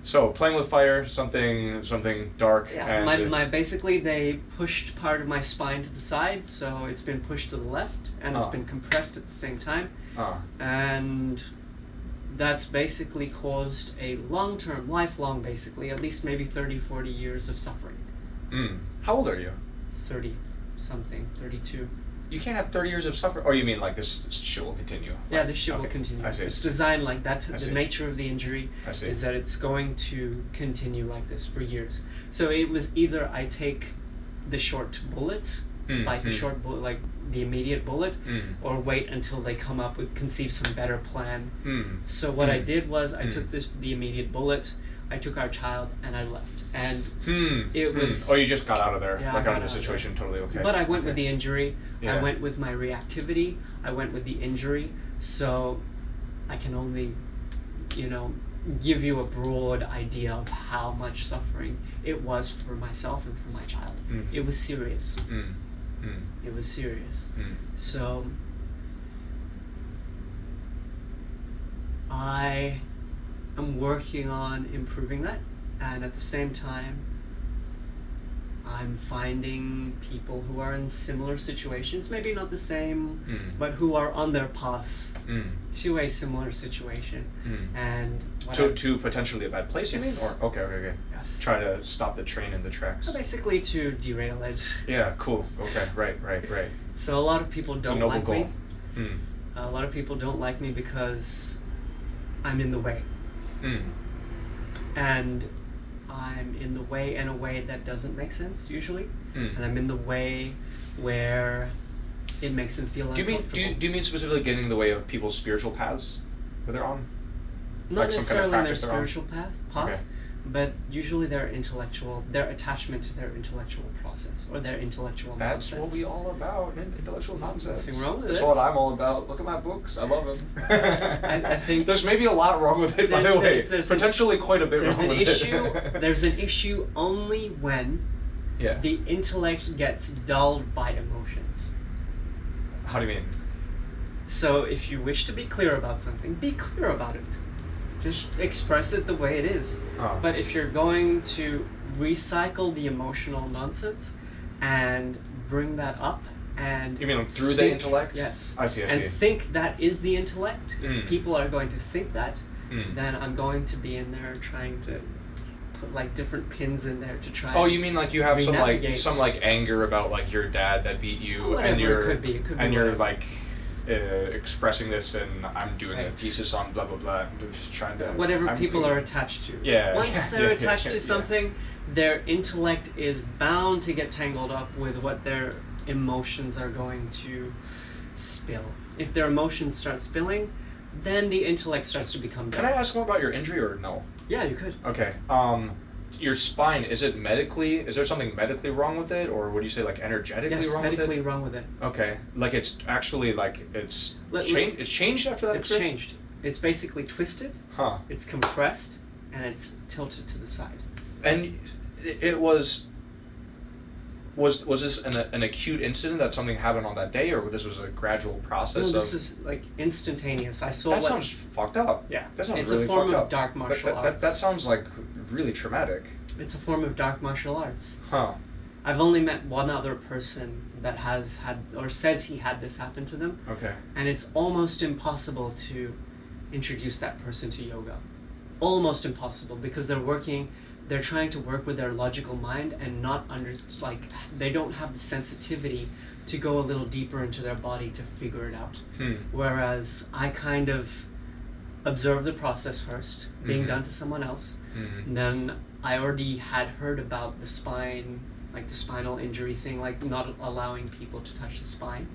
So playing with fire, something dark. Yeah, and my basically they pushed part of my spine to the side, so it's been pushed to the left, and it's been compressed at the same time, and that's basically caused a long-term, lifelong, basically, at least maybe 30, 40 years of suffering. How old are you? 30 something, 32. You can't have 30 years of suffering. Or you mean like this shit will continue? Yeah, this shit will continue. I see. It's designed like that. I The see. nature of the injury I see. is that it's going to continue like this for years. So it was either I take the short bullet, like the short bullet, like the immediate bullet, or wait until they come up with conceive some better plan. So what I did was I took the immediate bullet. I took our child and I left, and it was. Oh, you just got out of there, Yeah, I like got out of the out of there. situation, totally okay. But I went with the injury. Yeah. I went with my reactivity. I went with the injury. So I can only, give you a broad idea of how much suffering it was for myself and for my child. It was serious. It was serious. So I am working on improving that, and at the same time I'm finding people who are in similar situations, maybe not the same, but who are on their path to a similar situation. And what To potentially a bad place, you mean? Yes. Or okay. Yes. Try to stop the train in the tracks. So basically to derail it. Yeah, cool. Okay, right. So a lot of people It's a don't noble like goal. me. A lot of people don't like me because I'm in the way. And I'm in the way in a way that doesn't make sense usually, and I'm in the way where it makes them feel Do uncomfortable. you mean specifically getting in the way of people's spiritual paths that they're on? Not like some kind of necessarily in their practice they're on? spiritual path, Okay. but usually their attachment to their intellectual process or their intellectual That's nonsense. what we all about, intellectual nonsense. Nothing wrong with That's it. what I'm all about. Look at my books. I love them. I think there's maybe a lot wrong with it, by the way. there's Potentially quite a bit There's wrong an with issue. it. There's an issue only when Yeah. the intellect gets dulled by emotions. How do you mean? So if you wish to be clear about something, be clear about it. Just express it the way it is. But if you're going to recycle the emotional nonsense and bring that up and You mean like through the intellect? Yes. I see. And think that is the intellect. If people are going to think that, then I'm going to be in there trying to put like different pins in there to try. Oh, you mean like you have some Renavigate. like anger about like your dad that beat you, Whatever and you're it could be. It could be and you're whatever. like expressing this, and I'm doing a Right. thesis on blah blah blah. I'm just trying to Whatever I'm people thinking- are attached to. Yeah, Once yeah, they're yeah, attached yeah, to yeah. something, their intellect is bound to get tangled up with what their emotions are going to spill. If their emotions start spilling, then the intellect starts to become Can dull. I ask more about your injury or no? Yeah, you could. Okay. Your spine, is it medically? Is there something medically wrong with it, or would you say like energetically Yes, wrong medically with it? wrong with it. Okay. Like it's actually like it's Let- changed. It's changed after that. It's occurs? changed. It's basically twisted, Huh. it's compressed, and it's tilted to the side. And it was this an acute incident that something happened on that day, or this was a gradual process? No, this is like instantaneous. I saw That what. sounds fucked up. Yeah, That sounds it's really a form fucked of up. dark martial that arts. sounds like really traumatic. It's a form of dark martial arts. Huh. I've only met one other person that has had or says he had this happen to them, Okay. and it's almost impossible to introduce that person to yoga. Almost impossible, because they're trying to work with their logical mind and not they don't have the sensitivity to go a little deeper into their body to figure it out. Whereas I kind of observe the process first, being done to someone else. And then I already had heard about the spine, like the spinal injury thing, like not allowing people to touch the spine.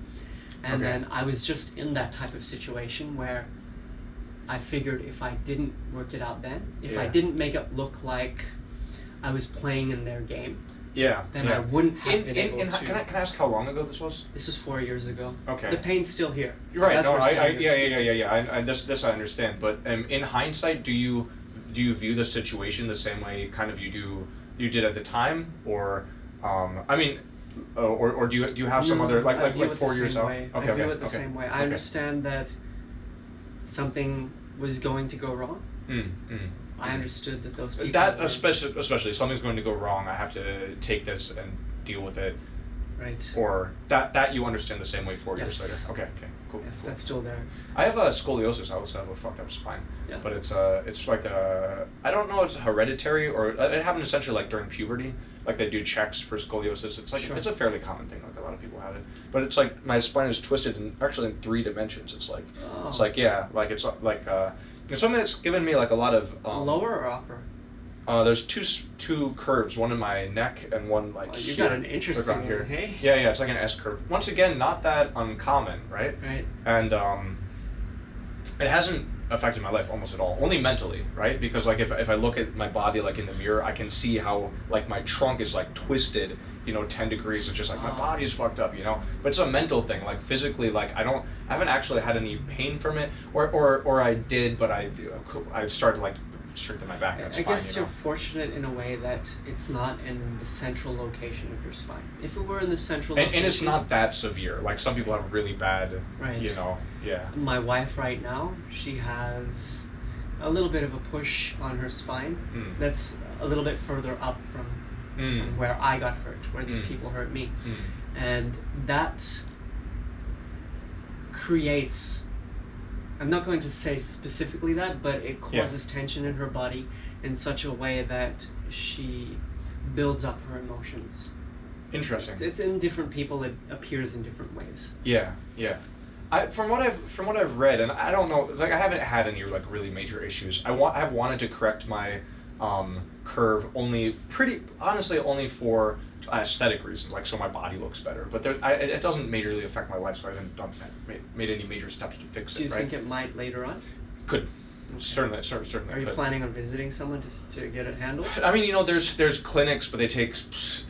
And Okay. then I was just in that type of situation where I figured if I didn't work it out then, if I Yeah. didn't make it look like I was playing in their game, Yeah. then yeah. I wouldn't have been able to. Can I ask how long ago this was? This was 4 years ago. Okay. The pain's still here. You're right. That's No, where I Saturn is yeah. speaking. I this I understand. But in hindsight, do you view the situation the same way kind of you did at the time, or I mean, or do you have some No, other I like view it the 4 years same out? way. Okay. I view okay, it the okay, same way. I okay. understand that something was going to go wrong. I understood that those people That were- especially something's going to go wrong. I have to take this and deal with it. right. Or that you understand the same way 4 years Yes. later. Okay. Cool. Yes, cool. that's still there. I have a scoliosis. I also have a fucked up spine. Yeah. But it's like I don't know if it's hereditary or it happened essentially like during puberty. Like they do checks for scoliosis. It's like Sure. it's a fairly common thing. Like a lot of people have it. But it's like my spine is twisted in 3 dimensions. It's like Oh. it's like it's like it's something that's given me like a lot of Lower or upper? there's two curves, one in my neck and one like Oh, you here, got an interesting around here. one, hey? Yeah, it's like an S curve. Once again, not that uncommon, right? Right. And it hasn't affected my life almost at all, only mentally, right? Because like if I look at my body like in the mirror, I can see how like my trunk is like twisted, 10 degrees. It's just like my body's fucked up, But it's a mental thing. Like physically, like I haven't actually had any pain from it, or I did, but I started like strengthen my back. And it's I fine, guess you're fortunate in a way that it's not in the central location of your spine. If it were in the central And location, it's not that severe. Like some people have really bad, Right. Yeah. My wife right now, she has a little bit of a push on her spine that's a little bit further up from where I got hurt, where these people hurt me. And that creates, I'm not going to say specifically that, but it causes tension in her body in such a way that she builds up her emotions. Interesting. It's in different people, it appears in different ways. Yeah. From what I've read, and I don't know, like I haven't had any like really major issues. I've wanted to correct my curve only for aesthetic reasons, like so my body looks better. But it doesn't majorly affect my life, so I haven't made any major steps to fix it. Do you right? think it might later on? Could certainly Are you could. planning on visiting someone to get it handled? I mean, there's clinics, but they take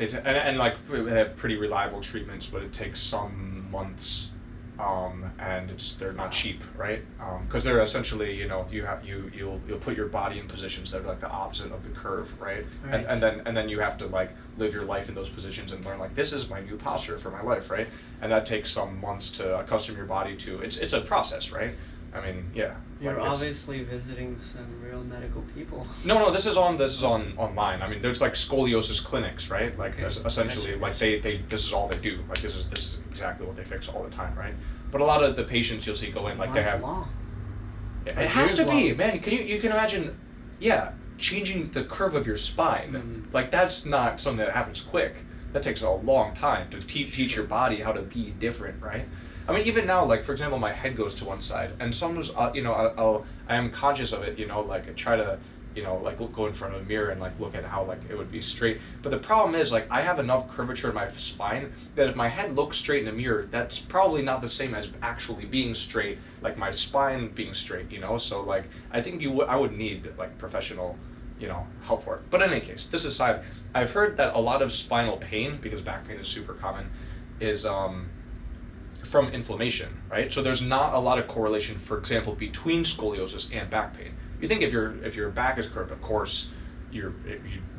like they have pretty reliable treatments, but it takes some months and they're not cheap, right? Because they're essentially, you'll put your body in positions that are like the opposite of the curve, right? Right. And then you have to like live your life in those positions and learn like this is my new posture for my life, right? And that takes some months to accustom your body to. It's a process, right? I mean, yeah. You're obviously visiting some real medical people. No, this is online. I mean, there's like scoliosis clinics, right? Like essentially, like they this is all they do. Like this is exactly what they fix all the time, right? But a lot of the patients you'll see go in, like they have. Long. Yeah, it has to be, man. You can imagine, yeah, changing the curve of your spine. Mm-hmm. Like that's not something that happens quick. That takes a long time to teach your body how to be different, right? I mean, even now, like for example, my head goes to one side, and sometimes I am conscious of it. Like I try to, like go in front of a mirror and like look at how like it would be straight. But the problem is like I have enough curvature in my spine that if my head looks straight in the mirror, that's probably not the same as actually being straight, like my spine being straight. So like I think I would need like professional, help for it. But in any case, this aside, I've heard that a lot of spinal pain, because back pain is super common, is from inflammation, right? So there's not a lot of correlation, for example, between scoliosis and back pain. You think if your back is curved, of course, you'd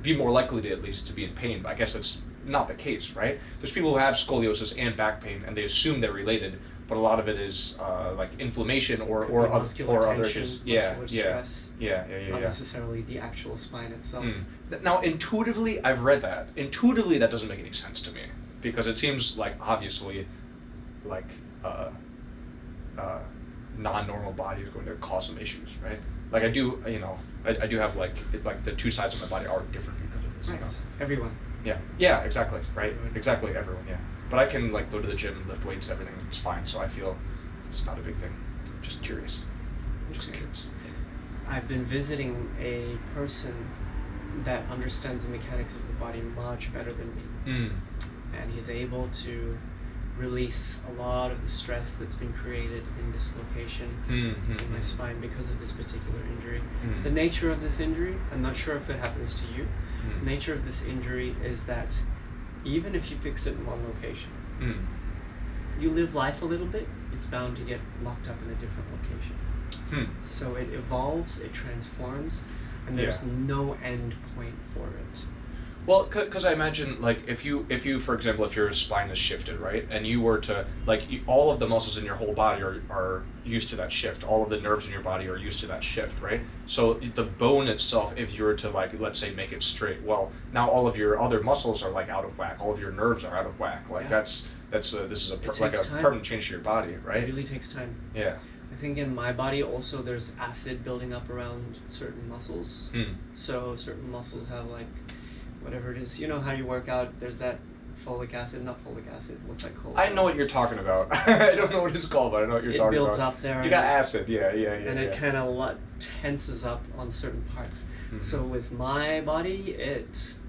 be more likely to at least to be in pain, but I guess that's not the case, right? There's people who have scoliosis and back pain, and they assume they're related, but a lot of it is like inflammation or other issues. Stress, yeah. Not necessarily the actual spine itself. Now, intuitively, I've read that. Intuitively, that doesn't make any sense to me, because it seems like obviously like non-normal body is going to cause some issues, right? Like I do have like the two sides of my body are different because of this. Right. Everyone. Yeah, exactly, right? Exactly, everyone, yeah. But I can like go to the gym, lift weights, everything, it's fine. So I feel it's not a big thing. Just curious. I've been visiting a person that understands the mechanics of the body much better than me. And he's able to release a lot of the stress that's been created in this location in my spine because of this particular injury. The nature of this injury, I'm not sure if it happens to you, the nature of this injury is that even if you fix it in one location, you live life a little bit, it's bound to get locked up in a different location. So it evolves, it transforms, and there's no end point for it. Well, because I imagine, like, if you, for example, if your spine is shifted, right, and you were to, like, all of the muscles in your whole body are used to that shift. All of the nerves in your body are used to that shift, right? So the bone itself, if you were to, like, let's say, make it straight, well, now all of your other muscles are, like, out of whack. All of your nerves are out of whack. Like, this is a permanent change to your body, right? It really takes time. Yeah. I think in my body also there's acid building up around certain muscles. So certain muscles have, like, whatever it is, you know how you work out, there's that folic acid, what's that called? I know what you're talking about. I don't know what it's called, but I know what you're talking about. It builds up there. You got acid, yeah. And it kind of tenses up on certain parts. So with my body, it's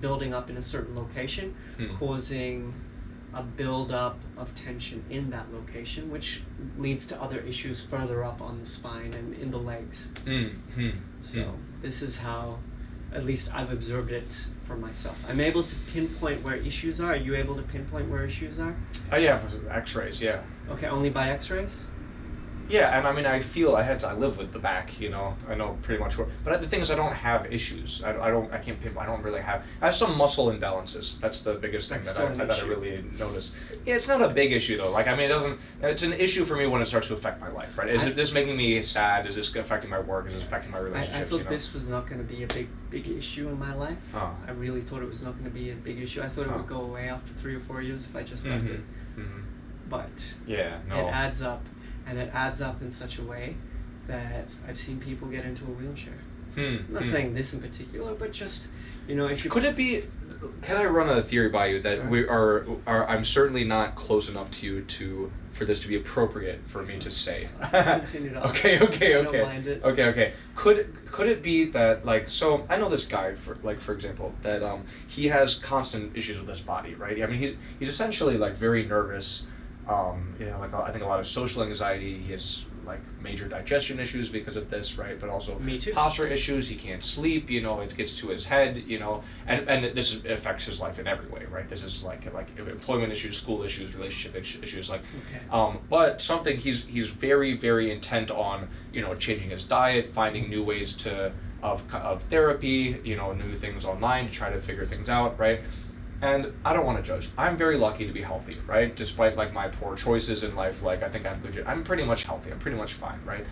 building up in a certain location, causing a build-up of tension in that location, which leads to other issues further up on the spine and in the legs. So this is how, at least I've observed it for myself. I'm able to pinpoint where issues are. Are you able to pinpoint where issues are? Yeah, x-rays, yeah. Okay, only by x-rays? Yeah, and I mean, I live with the back, I know pretty much where, but the thing is I don't have issues. I can't pinpoint, I don't really have, I have some muscle imbalances. That's the biggest thing that I really notice. Yeah, it's not a big issue though. Like, I mean, it's an issue for me when it starts to affect my life, right? Is this making me sad? Is this affecting my work? Is this affecting my relationships? I thought this was not going to be a big issue in my life. I really thought it was not going to be a big issue. I thought it would go away after 3 or 4 years if I just left it. But yeah, no. It adds up. And it adds up in such a way that I've seen people get into a wheelchair. I'm not saying this in particular, but just, if you... Could it be... Can I run a theory by you that we are I'm certainly not close enough to you for this to be appropriate for me to say? Continue to Okay. I don't mind it. Okay. Could it be that, like, so I know this guy, for example, that he has constant issues with his body, right? I mean, he's essentially, like, very nervous. I think a lot of social anxiety. He has like major digestion issues because of this, right? But also Me too. posture issues. He can't sleep. You know, it gets to his head. You know, and this affects his life in every way, right? This is like employment issues, school issues, relationship issues. Like, Okay. but something he's very, very intent on. You know, changing his diet, finding new ways of therapy. You know, new things online to try to figure things out, right? And I don't want to judge. I'm very lucky to be healthy, right? Despite like my poor choices in life, like I think I'm pretty much healthy. I'm pretty much fine, right?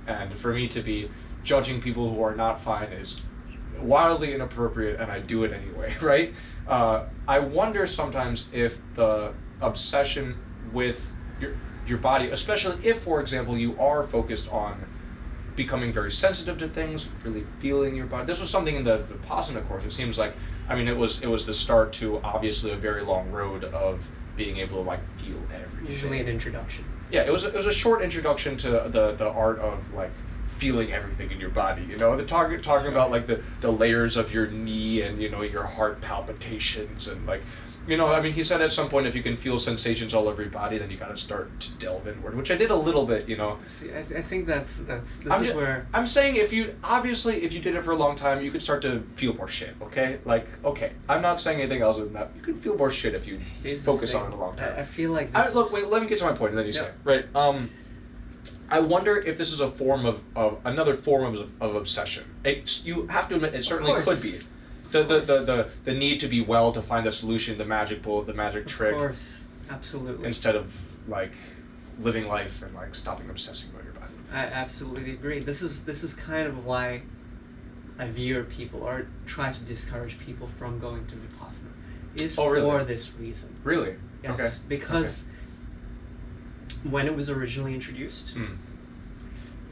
And for me to be judging people who are not fine is wildly inappropriate, and I do it anyway, right? I wonder sometimes if the obsession with your body, especially if, for example, you are focused on becoming very sensitive to things, really feeling your body. This was something in the Vipassana course. It seems like, I mean, it was the start to obviously a very long road of being able to like feel everything. Usually an introduction. Yeah, it was a short introduction to the art of like feeling everything in your body. You know, the talking about like the layers of your knee and, you know, your heart palpitations and like, you know, I mean, he said at some point if you can feel sensations all over your body, then you got to start to delve inward, which I did a little bit, you know. See, I think this is where I'm saying if you did it for a long time, you could start to feel more shit. Okay, like okay, I'm not saying anything else than that. You can feel more shit if you focus on it a long time. I feel like look, wait, let me get to my point, and then you say right. I wonder if this is a form of another form of obsession. You have to admit, it certainly could be. The need to be well, to find the solution, the magic bullet, the magic trick. Of course, absolutely. Instead of like living life and like stopping obsessing about your body. I absolutely agree. This is kind of why I veer people or try to discourage people from going to Vipassana. Is for this reason. Really? Yes, okay. Because when it was originally introduced,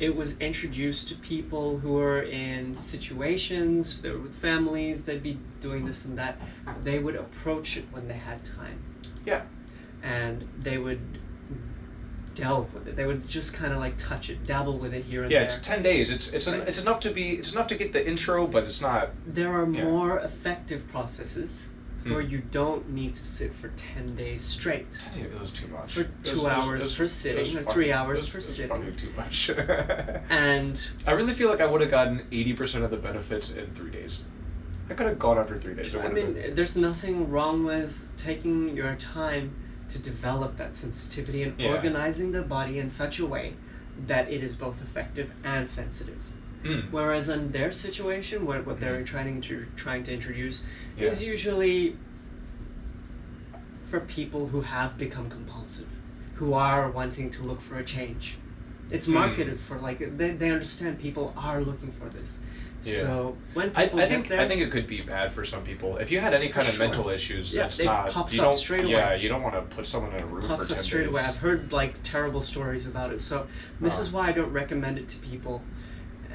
it was introduced to people who were in situations, they were with families, they'd be doing this and that. They would approach it when they had time. Yeah. And they would delve with it. They would just kind of like touch it, dabble with it here and there. Yeah, it's 10 days. It's enough to get the intro, but it's not. There are more effective processes where you don't need to sit for 10 days straight. 10 days was too much. For 2 hours for sitting, or 3 hours for sitting. Fucking too much. And I really feel like I would have gotten 80% of the benefits in 3 days. I could have gone after 3 days. I mean, there's nothing wrong with taking your time to develop that sensitivity and organizing the body in such a way that it is both effective and sensitive. Whereas in their situation, what they're trying to introduce is usually for people who have become compulsive, who are wanting to look for a change. It's marketed for like they understand people are looking for this. Yeah. So when people I think it could be bad for some people. If you had any kind of mental issues, that's not. Pops up straight away. Yeah, you don't want to put someone in a room for 10 days. Pops up straight away. I've heard like terrible stories about it. So this is why I don't recommend it to people.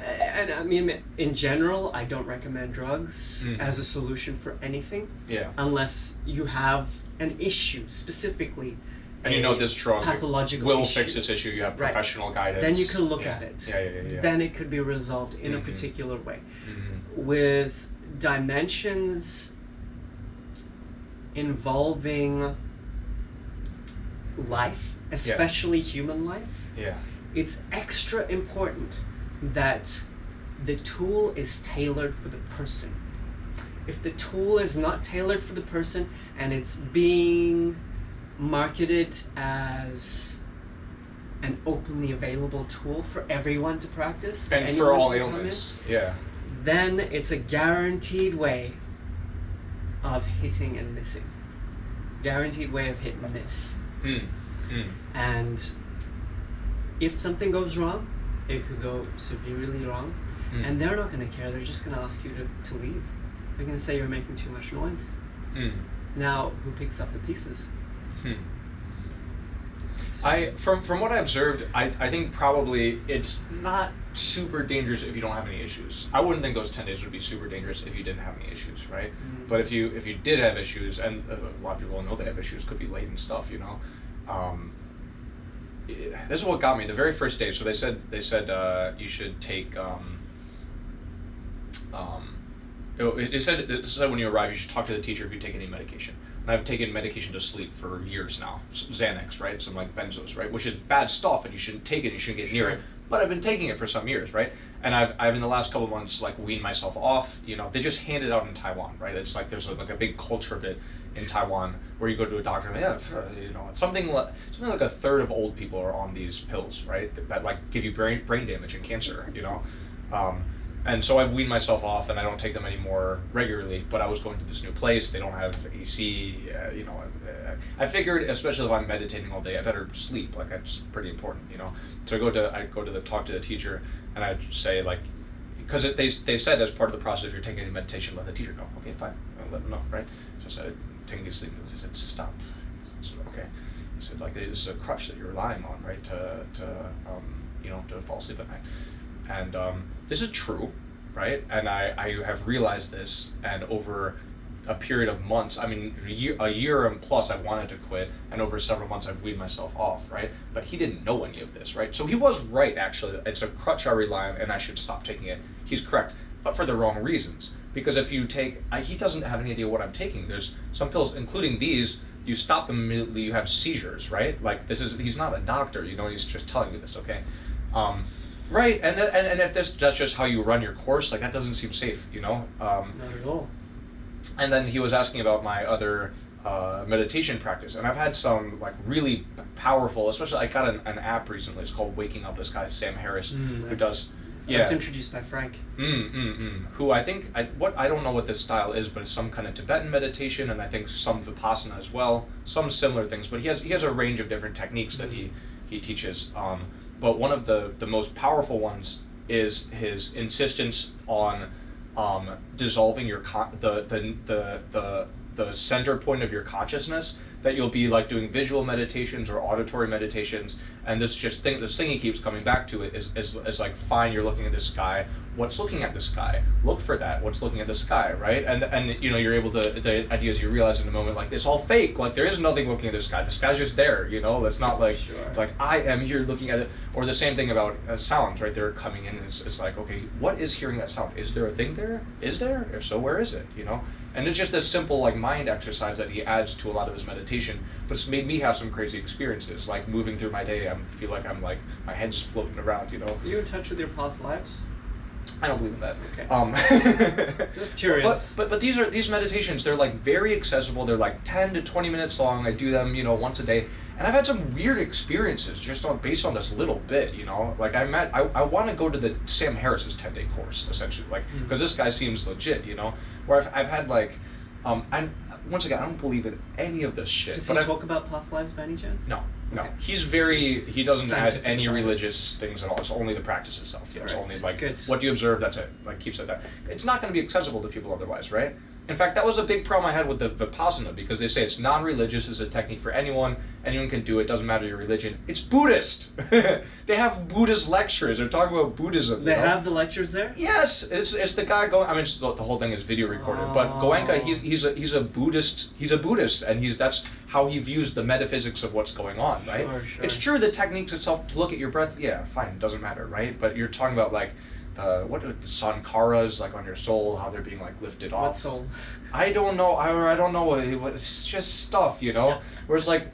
And I mean, in general, I don't recommend drugs as a solution for anything. Yeah. Unless you have an issue specifically. And you know this drug will fix this issue. You have professional guidance. Then you can look at it. Yeah. Then it could be resolved in a particular way. With dimensions involving life, especially human life, it's extra important that the tool is tailored for the person. If the tool is not tailored for the person and it's being marketed as an openly available tool for everyone to practice, and for all ailments, then it's a guaranteed way of hitting and missing. Guaranteed way of hit and miss. And if something goes wrong, it could go severely wrong, and they're not going to care. They're just going to ask you to leave. They're going to say you're making too much noise. Now, who picks up the pieces? From what I observed, I think probably it's not super dangerous if you don't have any issues. I wouldn't think those 10 days would be super dangerous if you didn't have any issues, right? But if you did have issues, and a lot of people know they have issues, could be latent stuff, you know. This is what got me the very first day. So they said you should take it said when you arrive you should talk to the teacher if you take any medication. and I've taken medication to sleep for years now, Xanax, right? Some like benzos, right? Which is bad stuff, and you shouldn't take it. You shouldn't get near it. But I've been taking it for some years, right? And I've in the last couple of months like weaned myself off. You know, they just hand it out in Taiwan, right? It's like there's like a big culture of it in Taiwan where you go to a doctor and you know, it's something like a third of old people are on these pills, right? That like give you brain damage and cancer, you know. And so I've weaned myself off, and I don't take them anymore regularly. But I was going to this new place; they don't have AC. You know, I figured, especially if I'm meditating all day, I better sleep. Like that's pretty important, you know. So I go to talk to the teacher, and I say like, because they said as part of the process, if you're taking any meditation, let the teacher know. Okay, fine, I'll let them know, right? So I said, taking these things. He said, stop. I said, okay. He said, like this is a crutch that you're relying on, right, to you know, to fall asleep at night. And this is true, right? And I have realized this, and over a period of months, I mean, a year and plus, I've wanted to quit, and over several months, I've weaned myself off, right? But he didn't know any of this, right? So he was right, actually. It's a crutch I rely on, and I should stop taking it. He's correct, but for the wrong reasons. Because if you take, he doesn't have any idea what I'm taking. There's some pills, including these, you stop them immediately, you have seizures, right? Like he's not a doctor, you know, he's just telling you this, okay? Right, and if that's just how you run your course, like that doesn't seem safe, you know? Not at all. And then he was asking about my other meditation practice, and I've had some like really powerful, especially I got an app recently, it's called Waking Up, this guy Sam Harris, who does... I was introduced by Frank. Who I think, I don't know what this style is, but it's some kind of Tibetan meditation, and I think some Vipassana as well, some similar things, but he has a range of different techniques that he teaches. But one of the most powerful ones is his insistence on dissolving your the center point of your consciousness, that you'll be like doing visual meditations or auditory meditations, and this thing he keeps coming back to it is like, fine, you're looking at the sky, what's looking at the sky, look for that, what's looking at the sky, right? And you know, you're able to, the ideas you realize in a moment, like, it's all fake, like there is nothing looking at the sky's just there, you know. It's not like, it's like I am here looking at it. Or the same thing about sounds, right? They're coming in, and it's like, okay, what is hearing that sound? Is there a thing there? Is there? If so, where is it, you know? And it's just this simple like mind exercise that he adds to a lot of his meditation, but it's made me have some crazy experiences, like moving through my day, I feel like I'm like, my head's floating around, you know. Are you in touch with your past lives? I don't believe in that. Okay. Just curious. But these meditations, they're like very accessible. They're like 10 to 20 minutes long. I do them, you know, once a day. And I've had some weird experiences just based on this little bit, you know. Like I want to go to the Sam Harris's 10-day course, essentially, like, because this guy seems legit, you know. Where I've had like, and once again, I don't believe in any of this shit. Does he talk about past lives by any chance? No. Okay. He doesn't add any environment. religious things at all. It's only the practice itself. You know, it's Right. only like, Good. what do you observe, that's it. Like, keeps it that. It's not going to be accessible to people otherwise, right? In fact, that was a big problem I had with the Vipassana, because they say it's non-religious, it's a technique for anyone can do it, doesn't matter your religion. It's Buddhist! They have Buddhist lectures, they're talking about Buddhism. They have the lectures there? Yes, it's the guy going. I mean, the whole thing is video recorded. But Goenka, he's a Buddhist, and that's how he views the metaphysics of what's going on, right? Sure. It's true, the techniques itself, to look at your breath, yeah, fine, it doesn't matter, right? But you're talking about like what are the sankaras, like on your soul, how they're being like lifted off. What soul? I don't know. I don't know what it's just stuff, you know. Yeah. Where it's like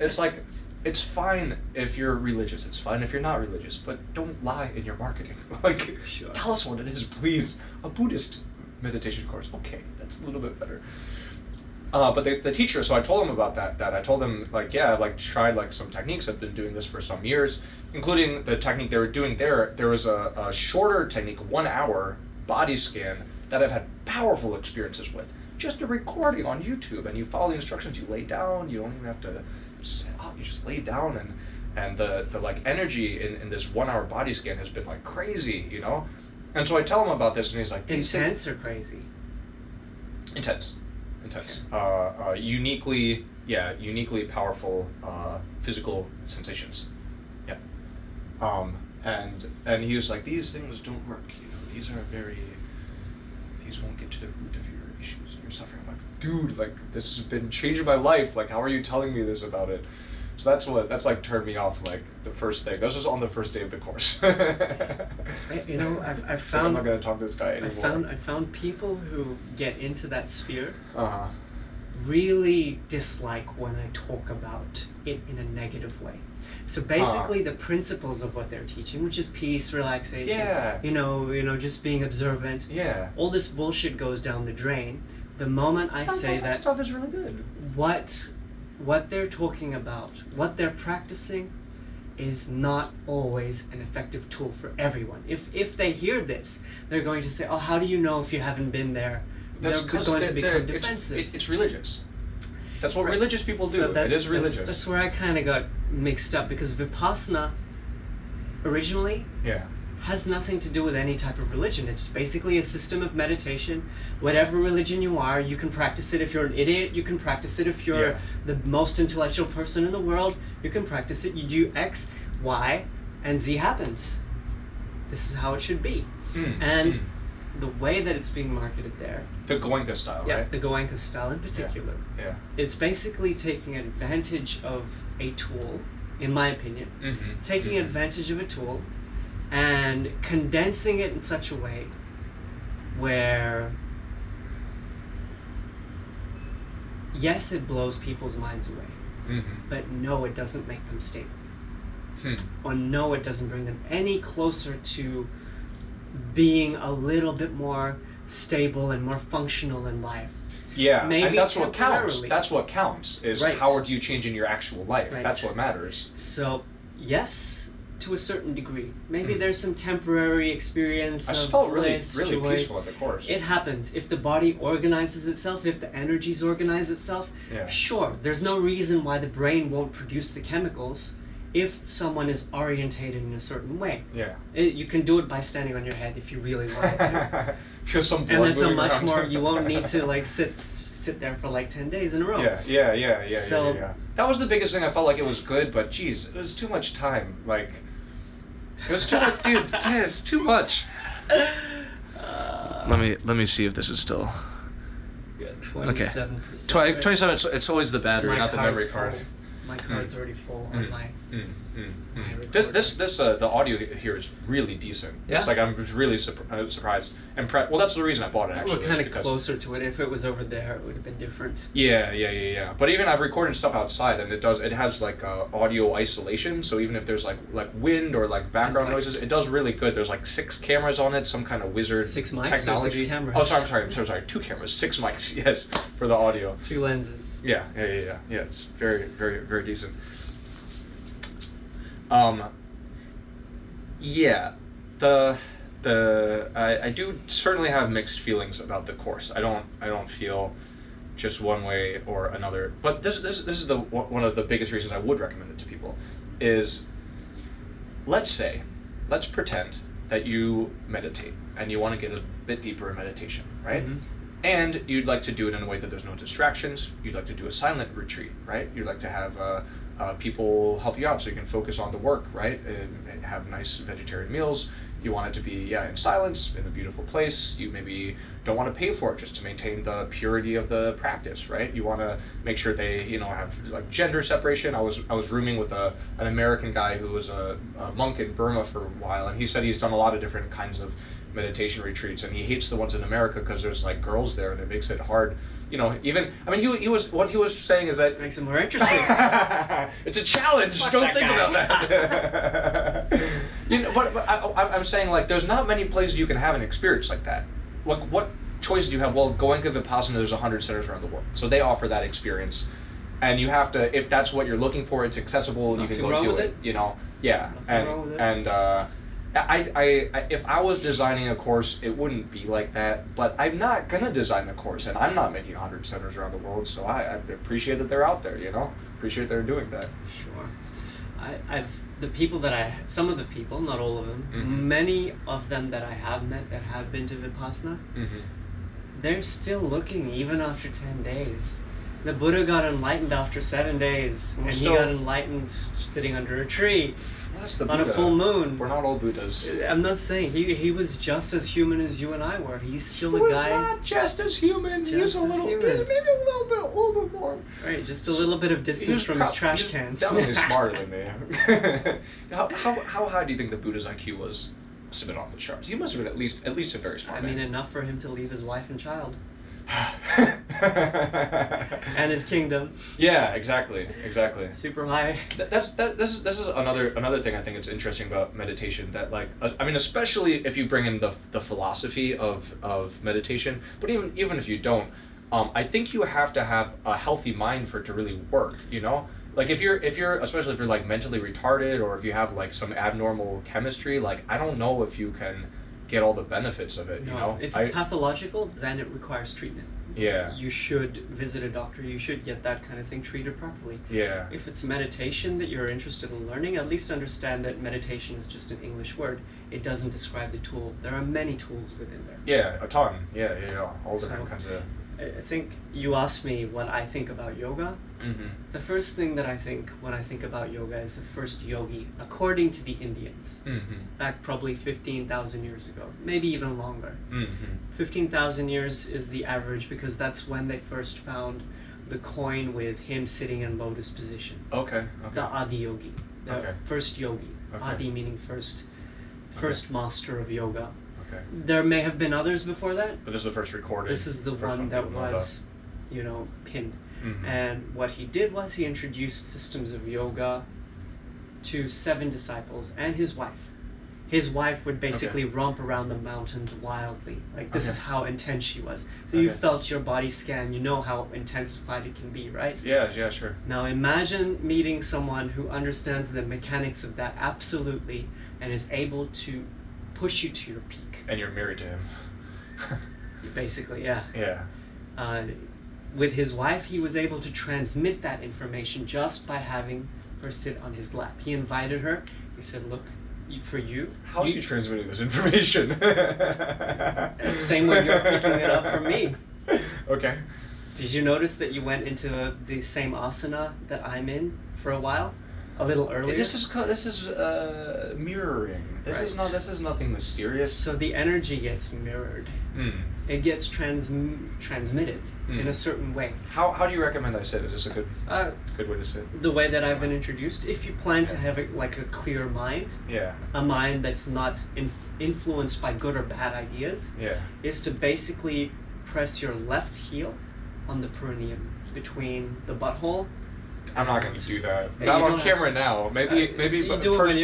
it's fine if you're religious. It's fine if you're not religious, but don't lie in your marketing. Like, tell us what it is, please. A Buddhist meditation course. Okay, that's a little bit better. But the teacher, so I told him about that I told him, like, yeah, I've like tried like some techniques. I've been doing this for some years, including the technique they were doing there. There was a shorter technique, 1 hour body scan, that I've had powerful experiences with. Just a recording on YouTube, and you follow the instructions, you lay down, you don't even have to sit up, you just lay down, and the like energy in this 1 hour body scan has been like crazy, you know? And so I tell him about this, and he's like, intense or crazy? Intense. Uniquely powerful physical sensations. Yeah. And he was like, these things don't work, you know, these won't get to the root of your issues and your suffering. I'm like, dude, like, this has been changing my life, like, how are you telling me this about it? So that's like turned me off, like, the first thing. This was on the first day of the course. You know, I've found, so I'm not going to talk to this guy anymore. I found people who get into that sphere. really dislike when I talk about it in a negative way. So basically the principles of what they're teaching, which is peace, relaxation, you know, just being observant. Yeah. All this bullshit goes down the drain the moment I say that stuff is really good. What they're talking about, what they're practicing, is not always an effective tool for everyone. If they hear this, they're going to say, "Oh, how do you know if you haven't been there?" They're going to become defensive. It's religious. That's what religious people do. So it is religious. That's where I kind of got mixed up, because Vipassana originally has nothing to do with any type of religion. It's basically a system of meditation. Whatever religion you are, you can practice it. If you're an idiot, you can practice it. If you're the most intellectual person in the world, you can practice it. You do X, Y, and Z happens. This is how it should be. The way that it's being marketed there, the Goenka style, right? The Goenka style in particular. Yeah. It's basically taking advantage of a tool, in my opinion, taking advantage of a tool and condensing it in such a way where, yes, it blows people's minds away, but no, it doesn't make them stable. Or no, it doesn't bring them any closer to being a little bit more stable and more functional in life. Yeah, maybe and that's what counts. temporarily. That's what counts, is how are you changing your actual life. Right. That's what matters. So, yes, to a certain degree. Maybe there's some temporary experience I just of felt really bliss, joy. peaceful at the course. It happens. If the body organizes itself, if the energies organize itself, sure, there's no reason why the brain won't produce the chemicals if someone is orientated in a certain way. Yeah. You can do it by standing on your head if you really wanted to. Feel some blood And it's a moving much around. more, you won't need to like sit there for like 10 days in a row. Yeah. That was the biggest thing. I felt like it was good, but geez, it was too much time. Like, it was too much, dude. It's too much. Let me see if this is still. Yeah, 27%. 27. It's always the battery, not the memory card. Full. My card's already full on my This the audio here is really decent. Yeah? It's like I'm just really surprised and well, that's the reason I bought it actually. We're kind of closer to it. If it was over there, it would have been different. Yeah. But even I've recorded stuff outside, and it has like audio isolation. So even if there's like wind or like background noises, it does really good. There's like 6 cameras on it, some kind of wizard 6 mics technology. Or 6 cameras? Oh, I'm sorry. 2 cameras, 6 mics. Yes, for the audio. 2 lenses. Yeah. It's very, very, very decent. I do certainly have mixed feelings about the course. I don't feel just one way or another. But this is one of the biggest reasons I would recommend it to people is, let's pretend that you meditate and you want to get a bit deeper in meditation, right? And you'd like to do it in a way that there's no distractions. You'd like to do a silent retreat, right? You'd like to have people help you out so you can focus on the work, right? And have nice vegetarian meals. You want it to be in silence, in a beautiful place. You maybe don't want to pay for it just to maintain the purity of the practice, right? You want to make sure they have like gender separation. I was rooming with an American guy who was a monk in Burma for a while, and he said he's done a lot of different kinds of meditation retreats, and he hates the ones in America because there's like girls there and it makes it hard. He was saying is that makes it more interesting. It's a challenge. Don't think about that. But I'm saying, like, there's not many places you can have an experience like that. Like, what choices do you have? Well, Goenka Vipassana, there's 100 centers around the world, so they offer that experience, and you have to, if that's what you're looking for, it's accessible. Nothing you can go do it. Nothing wrong with it. I if I was designing a course, it wouldn't be like that, but I'm not gonna design a course, and I'm not making 100 centers around the world, so I appreciate that they're out there, appreciate they're doing that. Sure. Some of the people, not all of them, many of them that I have met that have been to Vipassana, they're still looking even after 10 days. The Buddha got enlightened after 7 days, and he got enlightened sitting under a tree. That's the on Buddha. A full moon. We're not all Buddhas. I'm not saying he was just as human as you and I were. He's still a guy. He was not just as human. He was a little, maybe a little bit more. Right, just a little bit of distance from his trash can. Definitely smarter than me. How high do you think the Buddha's IQ was? Must have been off the charts. He must have been at least a very smart man. Enough for him to leave his wife and child. And his kingdom. Yeah, exactly. Super high. This is another thing I think it's interesting about meditation, that like I mean, especially if you bring in the philosophy of meditation, but even if you don't, I think you have to have a healthy mind for it to really work, you know? Like if you're especially if you're like mentally retarded, or if you have like some abnormal chemistry, like I don't know if you can get all the benefits of it, No, you know? if it's pathological, then it requires treatment. Yeah. You should visit a doctor. You should get that kind of thing treated properly. Yeah. If it's meditation that you're interested in learning, at least understand that meditation is just an English word. It doesn't describe the tool. There are many tools within there. Yeah, a ton. Yeah. All different So, kinds of. I think you asked me what I think about yoga. Mm-hmm. The first thing that I think when I think about yoga is the first yogi, according to the Indians, Mm-hmm. back probably 15,000 years ago, maybe even longer. Mm-hmm. 15,000 years is the average because that's when they first found the coin with him sitting in lotus position. Okay. The Adi Yogi, the Okay. first yogi. Okay. Adi meaning first master of yoga. Okay. There may have been others before that. But this is the first recorded. This is the first one that people know was, pinned. Mhm. And what he did was he introduced systems of yoga to 7 disciples and his wife. His wife would basically romp around the mountains wildly. Like, this is how intense she was. So you felt your body scan, you know how intensified it can be, right? Yeah, sure. Now imagine meeting someone who understands the mechanics of that absolutely and is able to push you to your peak. And you're married to him. Basically, yeah. Yeah. With his wife, he was able to transmit that information just by having her sit on his lap. He invited her. He said, look, for you... How's she transmitting this information? Same way you're picking it up from me. Okay. Did you notice that you went into the same asana that I'm in for a while? A little earlier? This is mirroring. This is nothing mysterious. So the energy gets mirrored. It gets transmitted in a certain way. How do you recommend I sit? Is this a good way to sit? The way that I've been introduced, if you plan to have a clear mind, a mind that's not influenced by good or bad ideas, is to basically press your left heel on the perineum between the butthole. I'm not going to do that. Not on camera now. Maybe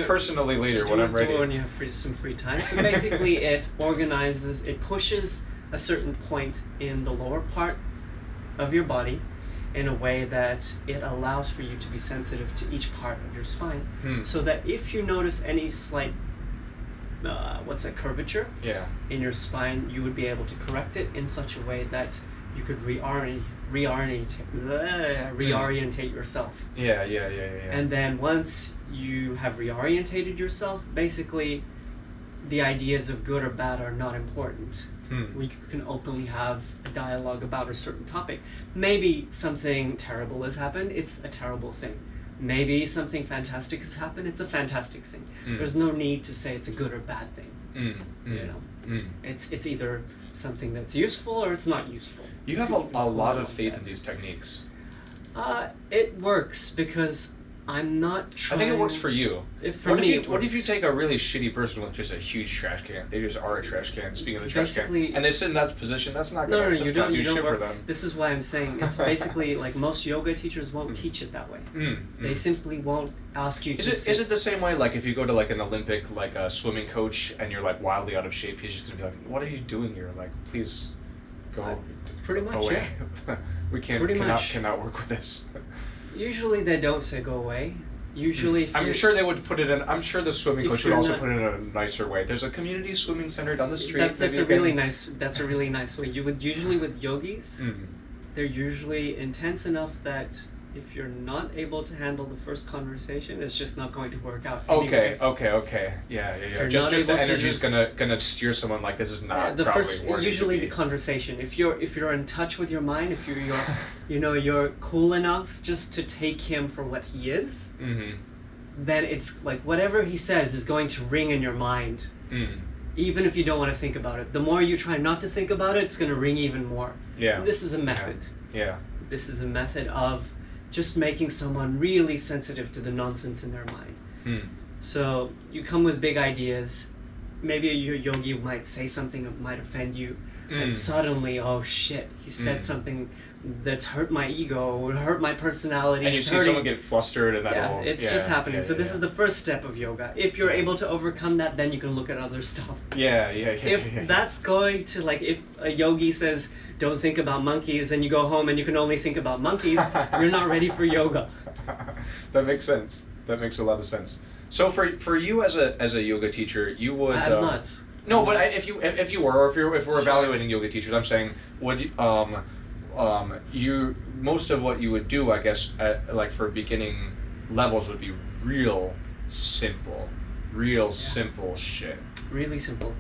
personally later when I'm ready. Do it when you have some free time. So basically it organizes, it pushes a certain point in the lower part of your body in a way that it allows for you to be sensitive to each part of your spine. So that if you notice any slight curvature in your spine, you would be able to correct it in such a way that you could reorientate yourself. Yeah. And then once you have reorientated yourself, basically the ideas of good or bad are not important. We can openly have a dialogue about a certain topic. Maybe something terrible has happened, it's a terrible thing. Maybe something fantastic has happened, it's a fantastic thing. There's no need to say it's a good or bad thing. It's either something that's useful or it's not useful. You have a lot of faith in these techniques. It works because I'm not trying... I think it works for you. What if you take a really shitty person with just a huge trash can? They just are a trash can, speaking of the trash can, and they sit in that position, that's not going to do shit for them. This is why I'm saying it's basically like most yoga teachers won't teach it that way. They simply won't ask you to sit. Is it the same way, like if you go to like an Olympic, like a swimming coach, and you're like wildly out of shape, he's just going to be like, what are you doing here? Like, please go pretty much, away. Yeah. We cannot work with this. Usually they don't say go away. Usually, I'm sure they would put it in. I'm sure the swimming coach would also put it in a nicer way. There's a community swimming center down the street. That's a really nice way. You would usually with yogis, they're usually intense enough that if you're not able to handle the first conversation, it's just not going to work out. Anyway. Okay. Yeah. Just the energy's gonna steer someone like this is not working. Usually the conversation. If you're in touch with your mind, if you're cool enough just to take him for what he is, then it's like whatever he says is going to ring in your mind. Even if you don't want to think about it. The more you try not to think about it, it's going to ring even more. Yeah. This is a method. Yeah. This is a method of just making someone really sensitive to the nonsense in their mind. So you come with big ideas, maybe a yogi might say something that might offend you, and suddenly, oh shit, he said something that's hurt my ego or hurt my personality. And you see someone get flustered and that'll... It's just happening. So this is the first step of yoga. If you're able to overcome that, then you can look at other stuff. If that's going to, like, if a yogi says, don't think about monkeys, and you go home and you can only think about monkeys, you're not ready for yoga. That makes sense. That makes a lot of sense. So for you as a yoga teacher, you would... I'm not. No, but if you were, or if we're evaluating yoga teachers, I'm saying, would you most of what you would do, I guess, like for beginning levels, would be real simple shit. Really simple.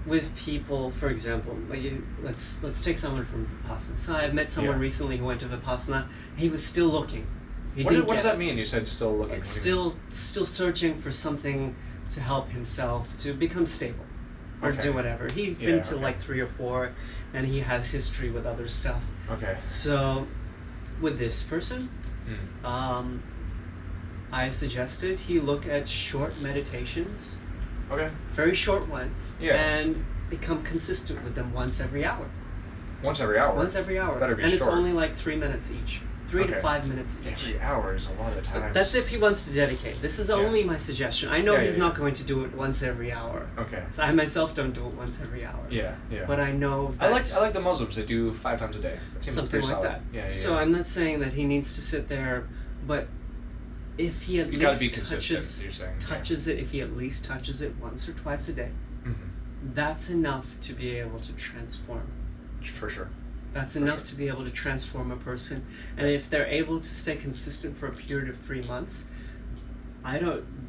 With people, for example, like let's take someone from Vipassana. So I've met someone recently who went to Vipassana. He was still looking. What does that mean? You said still looking. Like still searching for something to help himself to become stable. Or do whatever. He's been to like 3 or 4, and he has history with other stuff. Okay. So, with this person, I suggested he look at short meditations. Okay. Very short ones. Yeah. And become consistent with them once every hour. Once every hour? Once every hour. Better be and short. It's only like 3 minutes each. 3 to 5 minutes each. Every hour is a lot of time. That's if he wants to dedicate. This is only my suggestion. I know he's not going to do it once every hour. Okay. So I myself don't do it once every hour. Yeah. But I know that I like the Muslims that do 5 times a day. That seems something like solid. That. So I'm not saying that he needs to sit there, but if he at least touches it, if he at least touches it once or twice a day, that's enough to be able to transform. For sure. That's enough to be able to transform a person. And if they're able to stay consistent for a period of 3 months,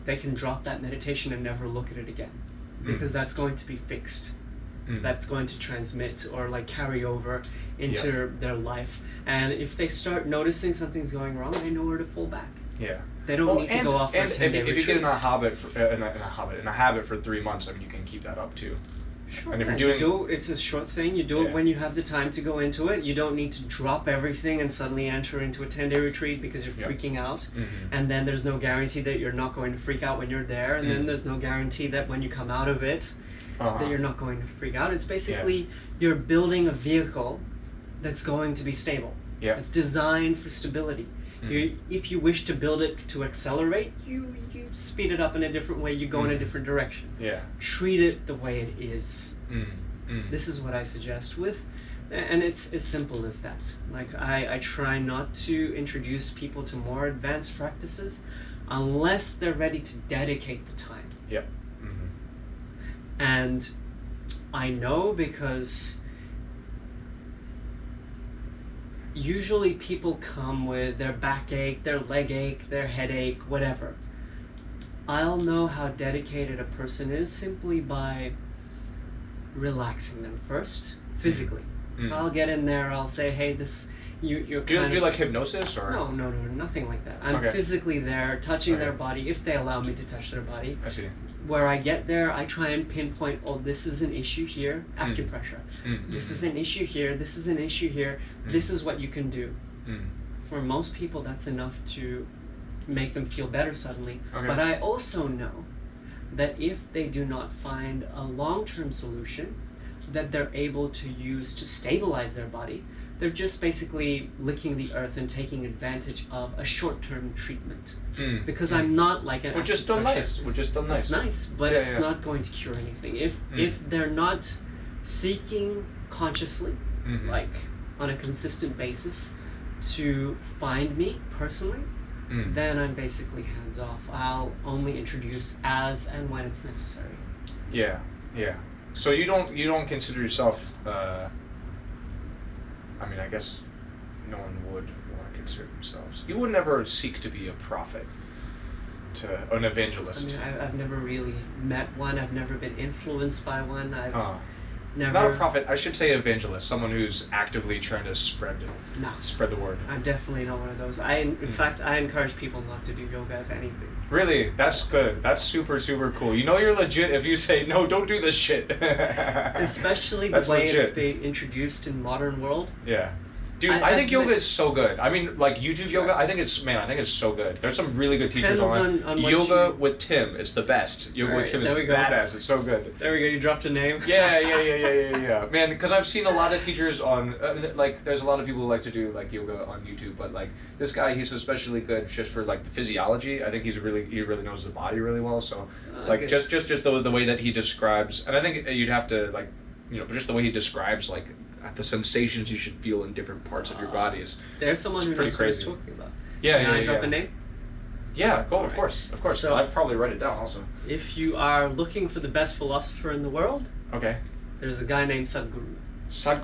they can drop that meditation and never look at it again. Because that's going to be fixed. That's going to transmit or like carry over into their life. And if they start noticing something's going wrong, they know where to fall back. Yeah. They don't need to go off for a 10-day retreat. If you get in a habit for 3 months, I mean, you can keep that up too. Sure. And if you're doing it's a short thing. You do it when you have the time to go into it. You don't need to drop everything and suddenly enter into a 10-day retreat because you're freaking out. And then there's no guarantee that you're not going to freak out when you're there. And then there's no guarantee that when you come out of it, that you're not going to freak out. It's basically you're building a vehicle that's going to be stable. Yeah. It's designed for stability. If you wish to build it to accelerate, you speed it up in a different way, you go in a different direction. Yeah. Treat it the way it is. This is what I suggest and it's as simple as that. Like I try not to introduce people to more advanced practices unless they're ready to dedicate the time. Yeah. And I know because usually people come with their backache, their leg ache, their headache, whatever. I'll know how dedicated a person is simply by relaxing them first, physically. I'll get in there, I'll say, hey, you're do you like hypnosis or? No, nothing like that. I'm physically there, touching their body, if they allow me to touch their body. I see. Where I get there, I try and pinpoint, this is an issue here, acupressure. This is an issue here, this is an issue here, this is what you can do. For most people, that's enough to make them feel better suddenly. But I also know that if they do not find a long-term solution that they're able to use to stabilize their body, they're just basically licking the earth and taking advantage of a short-term treatment. Because I'm not like an Which is still nice. It's nice, but it's not going to cure anything. If they're not seeking consciously, like on a consistent basis, to find me personally, then I'm basically hands off. I'll only introduce as and when it's necessary. Yeah. So you don't consider yourself I mean, I guess no one would want to consider themselves. You would never seek to be a prophet, an evangelist. I mean, I've never really met one. I've never been influenced by one. I've never. Not a prophet. I should say evangelist. Someone who's actively trying to spread the word. I'm definitely not one of those. In fact, I encourage people not to do yoga, if anything. Really? That's good. That's super, super cool. You know you're legit if you say, no, don't do this shit. Especially the way it's being introduced in modern world. Yeah. Dude, I think yoga is so good. I mean, like YouTube yoga, I think it's so good. There's some really good teachers Depends online. on what Yoga with Tim, it's the best. Yoga with Alright, Tim is there we go. badass. It's so good. There we go. You dropped a name. Yeah. Man, because I've seen a lot of teachers on, like, there's a lot of people who like to do like yoga on YouTube, but like this guy, he's especially good just for like the physiology. I think he really knows the body really well. So, like, Okay. just the way that he describes, and I think you'd have to like, just the way he describes like the sensations you should feel in different parts of your bodies. There's someone who pretty knows what he's crazy. talking about. Yeah, Can I drop a name? Yeah, go. Of course. So- I'd probably write it down also. If you are looking for the best philosopher in the world, Okay. there's a guy named Sadhguru.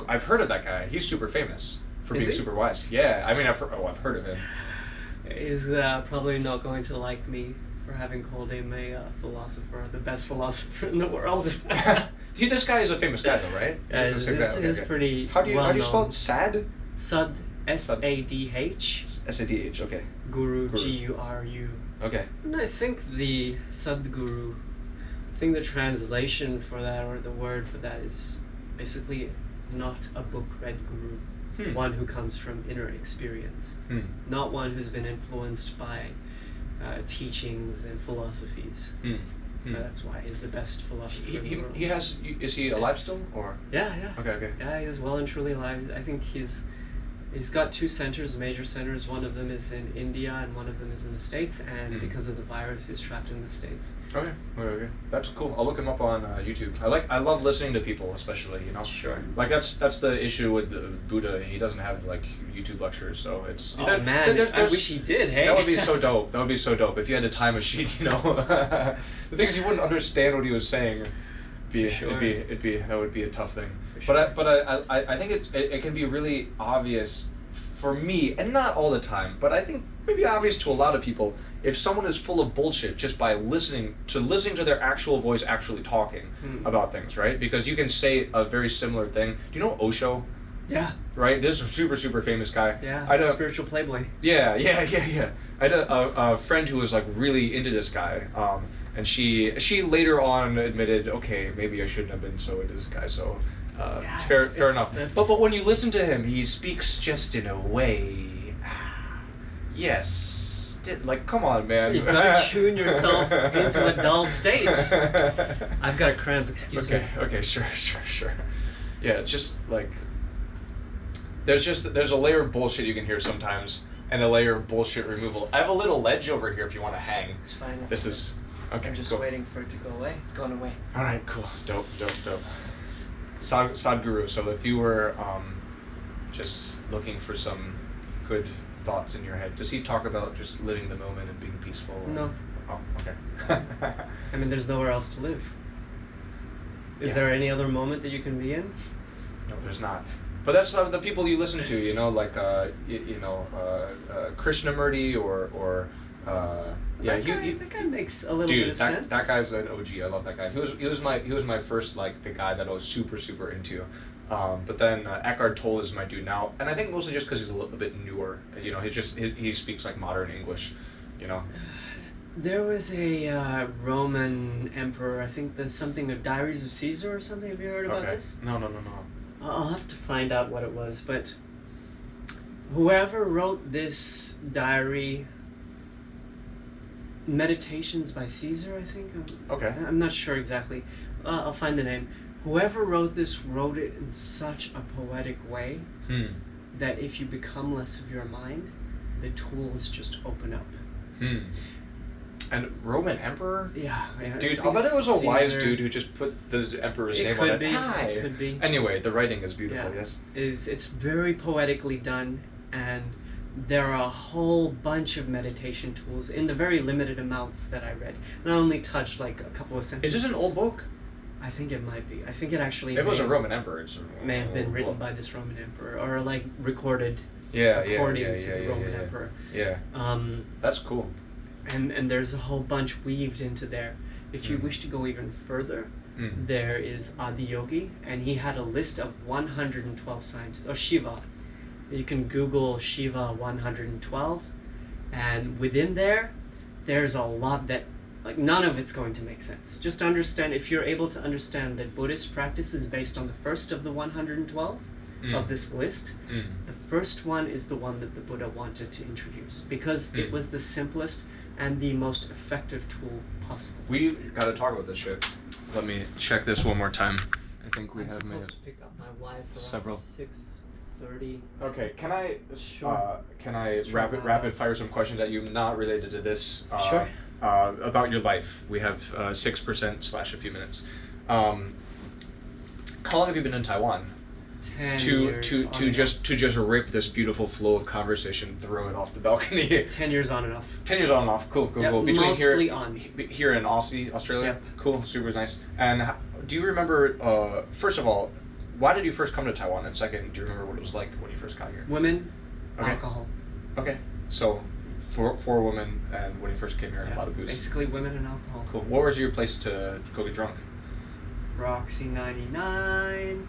I've heard of that guy. He's super famous for Is being he? super wise. Yeah, I mean, I've heard of him. He's probably not going to like me for having called him a philosopher, the best philosopher in the world. This guy is a famous guy, though, right? Yeah, He's the same guy. this Okay, is okay. pretty How do you spell well-known. it? Sad? Sad, S-A-D-H, S-A-D-H. Okay. Guru, Guru. G-U-R-U. Okay. And I think the Sadhguru, I think the translation for that, or the word for that, is basically not a book-read guru. One who comes from inner experience. Not one who's been influenced by teachings and philosophies. That's why he's the best philosopher in the world. He has. Is he alive still, or? Yeah. Okay. Yeah, he's well and truly alive. I think he's got two centers, major centers. One of them is in India and one of them is in the States. And because of the virus, he's trapped in the States. Okay. That's cool. I'll look him up on YouTube. I love listening to people, especially, Sure. Like that's the issue with Buddha. He doesn't have like YouTube lectures, so it's. Oh man, I wish he did. Hey, That would be so dope. That would be so dope if you had a time machine. The thing is, you wouldn't understand what he was saying. Sure. That would be a tough thing. Sure. But I think it can be really obvious for me, and not all the time, but I think maybe obvious to a lot of people, if someone is full of bullshit just by listening to their actual voice actually talking about things, right? Because you can say a very similar thing. Do you know Osho? Yeah. Right? This is a super famous guy. Yeah. I had Spiritual playboy. Yeah. I had a friend who was like really into this guy, and she later on admitted, okay, maybe I shouldn't have been so into this guy. So fair enough. But when you listen to him, he speaks just in a way. Yes. Like, come on, man. You've got to tune yourself into a dull state. I've got a cramp. Excuse me. Okay. Sure. Yeah, just like there's a layer of bullshit you can hear sometimes, and a layer of bullshit removal. I have a little ledge over here if you want to hang. It's fine. This is okay. I'm just cool. waiting for it to go away. It's gone away. All right, cool, dope. Sadhguru. So if you were just looking for some good thoughts in your head, does he talk about just living the moment and being peaceful? No. Oh, okay. I mean, there's nowhere else to live. Is Yeah. there any other moment that you can be in? No, there's not. But that's the people you listen to, like Krishnamurti or yeah, that guy makes a little bit dude, of sense. that guy's an OG. I love that guy. He was my first like the guy that I was super into. But then Eckhart Tolle is my dude now, and I think mostly just because he's a little bit newer. He speaks like modern English. There was a Roman emperor. I think there's something of Diaries of Caesar or something. Have you heard about this? No. I'll have to find out what it was, but whoever wrote this diary, Meditations by Caesar, I think. Okay. I'm not sure exactly. I'll find the name. Whoever wrote this wrote it in such a poetic way that if you become less of your mind, the tools just open up. And Roman emperor? Yeah. Dude, I bet it was a wise dude who just put the emperor's name on it. It could be. Anyway, the writing is beautiful, Yeah. yes? It's very poetically done, and there are a whole bunch of meditation tools in the very limited amounts that I read. And I only touched like a couple of sentences. Is this an old book? I think it might be. I think it actually If it was a Roman emperor, it's may have been written by this Roman emperor, or like recorded according to the Roman emperor. Yeah. That's cool. And there's a whole bunch weaved into there. If you wish to go even further, there is Adiyogi, and he had a list of 112 scientists, or Shiva. You can Google Shiva 112, and within there's a lot that, like, none of it's going to make sense. Just understand, if you're able to understand that Buddhist practice is based on the first of the 112, of this list. The first one is the one that the Buddha wanted to introduce because it was the simplest and the most effective tool possible. We got to talk about this shit. Let me check this one more time. I think we I'm have supposed to pick up my wife around several. 6:30. Okay, can I Sure. rapid fire some questions at you not related to this? Sure. About your life. We have 6% / a few minutes. How long have you been in Taiwan? 10 years To just rip this beautiful flow of conversation, throw it off the balcony. 10 years on and off. 10 years on and off. Cool. Yep, Between mostly here, on. Here in Australia. Yep. Cool. Super nice. And do you remember? First of all, why did you first come to Taiwan? And second, do you remember what it was like when you first got here? Women, Okay. alcohol. Okay. So, four women, and when you first came here, a lot of booze. Basically women and alcohol. Cool. What was your place to go get drunk? Roxy 99.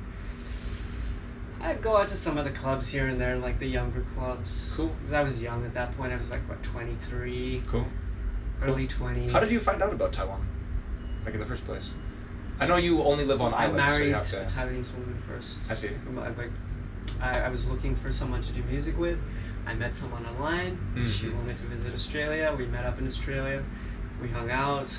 I'd go out to some of the clubs here and there, like the younger clubs. Cool. 'Cause I was young at that point. I was like, what, 23? Cool. Early 20s. How did you find out about Taiwan? Like in the first place? I know you only live on I islands, so married you have to. a Taiwanese woman first. I see. I was looking for someone to do music with. I met someone online. She Mhm. wanted to visit Australia. We met up in Australia. We hung out.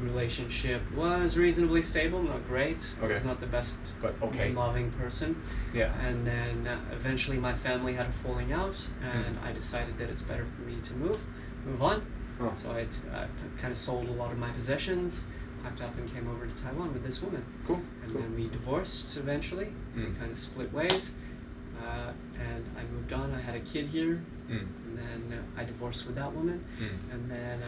Relationship was reasonably stable, not great. I was Okay. not the best But okay. loving person. Yeah. And then eventually my family had a falling out, and I decided that it's better for me to move on. Oh. So I kind of sold a lot of my possessions, packed up, and came over to Taiwan with this woman. Cool. And then we divorced eventually. We kind of split ways, and I moved on. I had a kid here, and then I divorced with that woman, and then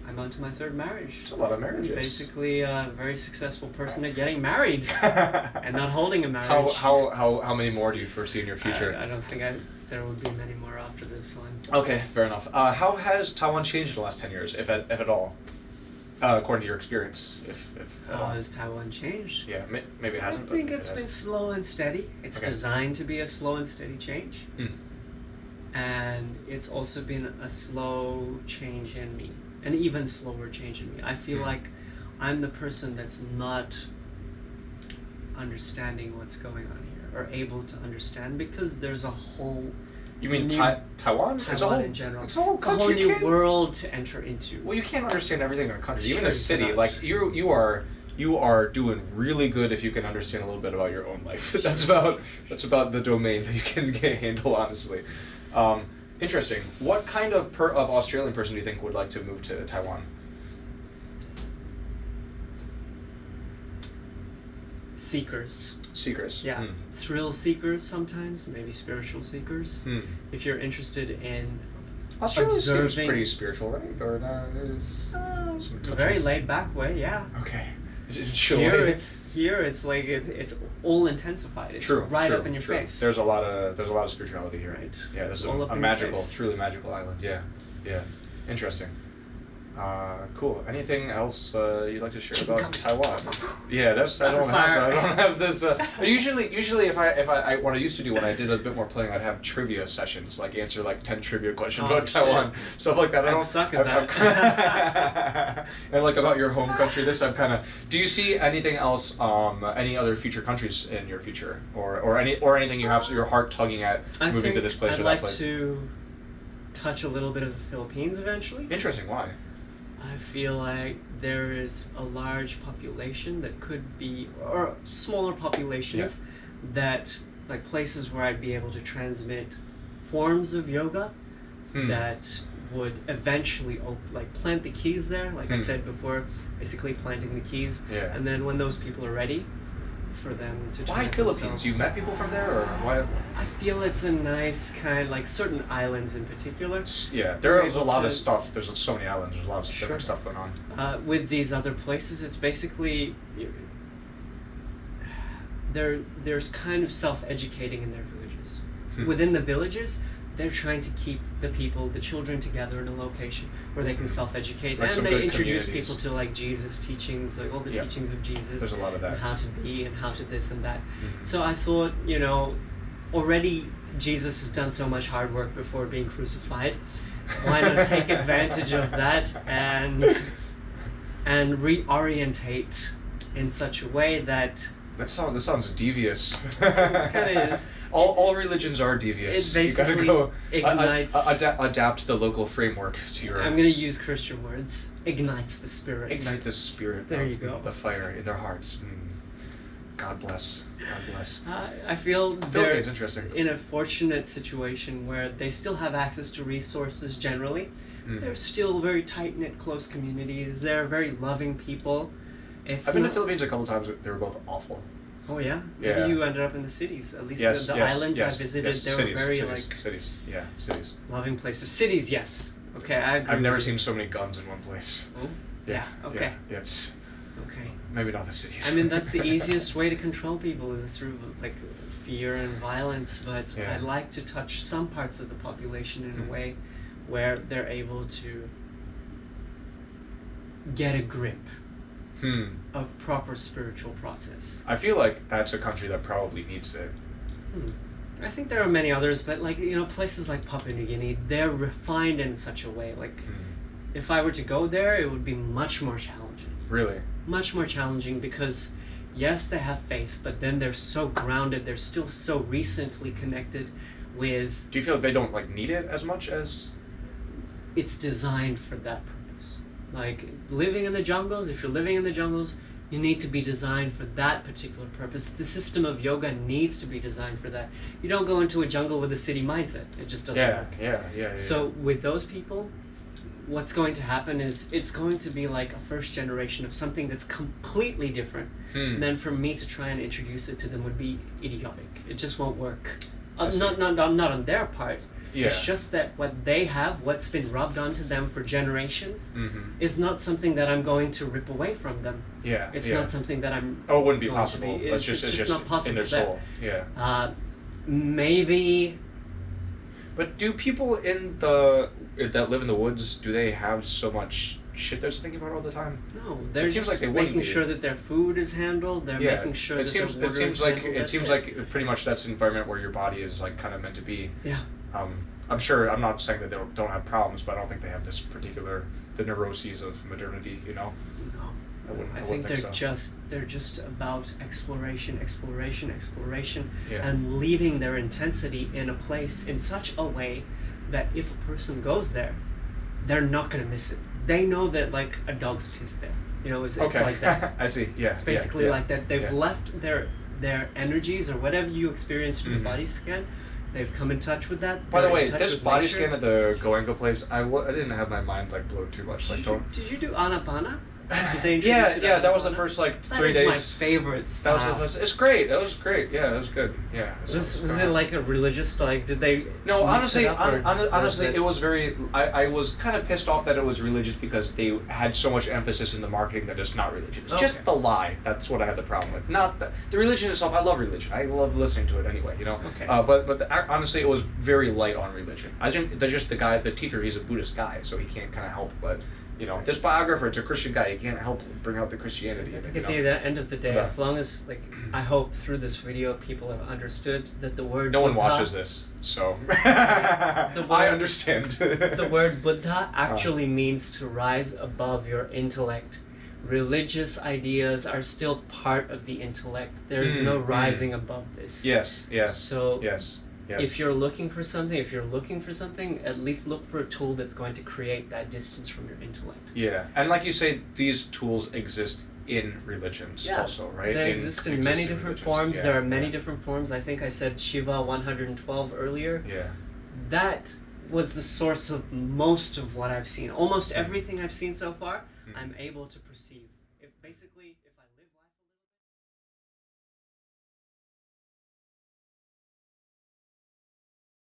I'm on to my third marriage. It's a lot of I'm marriages. basically a very successful person at getting married and not holding a marriage. How many more do you foresee in your future? I don't think there would be many more after this one. Okay, fair enough. How has Taiwan changed in the last 10 years, if at all? According to your experience, if at all. How has Taiwan changed? Yeah, maybe it I hasn't. think but it's it been has. slow and steady. It's Okay. designed to be a slow and steady change. And it's also been a slow change in me, an even slower change in me. I feel like I'm the person that's not understanding what's going on here, or able to understand, because there's a whole You mean new- Taiwan? It's a Taiwan whole, in general. It's a whole It's a country. whole You new can't- world to enter into. Well, you can't understand everything in a country, even a Sure, you city. cannot. Like you are doing really good if you can understand a little bit about your own life. that's about the domain that you can get a handle, honestly. Interesting. What kind of Australian person do you think would like to move to Taiwan? Seekers. Seekers. Yeah, thrill seekers sometimes, maybe spiritual seekers. If you're interested in Australia seems observing- pretty spiritual, right? Or some a very touches? laid back way, yeah. Okay. Here it's like it's all intensified. It's true. right true, up in your true. face. There's a lot of spirituality here. Right. Yeah, this It's is all up a in your magical, face. truly magical island. Yeah. Yeah. Interesting. Cool. Anything else you'd like to share about Taiwan? Yeah, I don't have this. Usually, if I what I used to do when I did a bit more playing, I'd have trivia sessions, like answer like 10 trivia questions about shit. Taiwan, stuff like that. I'd suck at that. And like about your home country, this I'm kind of. Do you see anything else? Any other future countries in your future, or anything you have your heart tugging at moving to this place I'd or like that place? to touch a little bit of the Philippines eventually. Interesting. Why? I feel like there is a large population that could be, or smaller populations that, like places where I'd be able to transmit forms of yoga that would eventually plant the keys there, like I said before, basically planting the keys. Yeah. And then when those people are ready, for them to try Why it Philippines? themselves. You met people from there, or why? I feel it's a nice kind, like certain islands in particular. Yeah, there's a able lot to- of stuff. There's so many islands. There's a lot of Sure. different stuff going on. With these other places, it's basically they're kind of self-educating in their villages. Within the villages, they're trying to keep the people, the children, together in a location where they can self-educate, Like some and they good introduce communities. people to like Jesus teachings, like all the Yeah. teachings of Jesus. There's a lot of that. And how to be and how to this and that. So I thought, already Jesus has done so much hard work before being crucified. Why not take advantage of that and reorientate in such a way that That sounds devious. It kind of is. All religions are devious. It basically you gotta ignites. adapt the local framework to your. I'm gonna use Christian words. Ignites the spirit. Ignite the spirit. There you go. The fire in their hearts. God bless. God bless. I feel they're it's interesting. in a fortunate situation where they still have access to resources generally. They're still very tight-knit, close communities. They're very loving people. I've been to the Philippines a couple times. They were both awful. Oh yeah? Yeah. Maybe you ended up in the cities. At least Yes, the yes, islands yes, I visited, yes. they Cities, were very cities. Yeah, cities. loving places. Cities, yes. Okay, I agree. I've never with you. seen so many guns in one place. Oh? Yeah, okay. Yeah, it's Okay. maybe not the cities. I mean, that's the easiest way to control people is through like fear and violence, but Yeah. I like to touch some parts of the population in a way where they're able to get a grip of proper spiritual process. I feel like that's a country that probably needs it. I think there are many others, but like, you know, places like Papua New Guinea, they're refined in such a way. Like, if I were to go there, it would be much more challenging. Really? Much more challenging because, yes, they have faith, but then they're so grounded, they're still so recently connected with... Do you feel like they don't like need it as much as... It's designed for that purpose. Like, living in the jungles, if you're living in the jungles, you need to be designed for that particular purpose. The system of yoga needs to be designed for that. You don't go into a jungle with a city mindset. It just doesn't work. Yeah. So with those people, what's going to happen is it's going to be like a first generation of something that's completely different. And then for me to try and introduce it to them would be idiotic. It just won't work. Not on their part. Yeah. It's just that what they have, what's been rubbed onto them for generations, is not something that I'm going to rip away from them. Yeah. It's not something that I'm... Oh, it wouldn't be going to possible. be- It's just not possible in their there. soul. Yeah. Maybe... But do people that live in the woods, do they have so much shit they're thinking about all the time? No, they're It seems just like they wouldn't making be. sure that their food is handled. They're making sure that their water is handled. It That's seems like pretty much that's an environment where your body is like kind of meant to be. Yeah. I'm sure. I'm not saying that they don't have problems, but I don't think they have this particular the neuroses of modernity. You know. No. I think they're just about exploration, Yeah. and leaving their intensity in a place in such a way that if a person goes there, they're not gonna miss it. They know that like a dog's piss there. You know, it's like that. I see. Yeah. It's basically yeah, like that. They've yeah. left their energies or whatever you experience in your body scan. They've come in touch with that. By the They're in way, touch this with body nature. scan at the Goenga place, I didn't have my mind like blown too much. Like don't. Did you do Anapana? Did they introduce Yeah, you to yeah, that was the Anapana? first like That 3 is days. my favorite style. That was it's great. That was great. Yeah, that was good. Yeah. Was it like a religious, like, did they No, mix honestly, it up, or just honestly, was it was very. I was kind of pissed off that it was religious because they had so much emphasis in the marketing that it's not religion. It's just Okay. the lie. That's what I had the problem with. Not the religion itself. I love religion. I love listening to it anyway. You know. Okay. Honestly, it was very light on religion. I think they're just the teacher. He's a Buddhist guy, so he can't kind of help but. You know, this biographer, it's a Christian guy. You can't help bring out the Christianity. I think you at know? the end of the day, Yeah. as long as, like, I hope through this video people have understood that the word No one Buddha, watches this, so The I word- understand. the word Buddha actually means to rise above your intellect. Religious ideas are still part of the intellect. There's no rising above this. Yes. So Yes. if you're looking for something, at least look for a tool that's going to create that distance from your intellect. Yeah, and like you say, these tools exist in religions also, right? They exist in many different religions. forms. Yeah, There are many yeah. different forms. I think I said Shiva 112 earlier. Yeah. That was the source of most of what I've seen. Almost everything I've seen so far, I'm able to perceive. If basically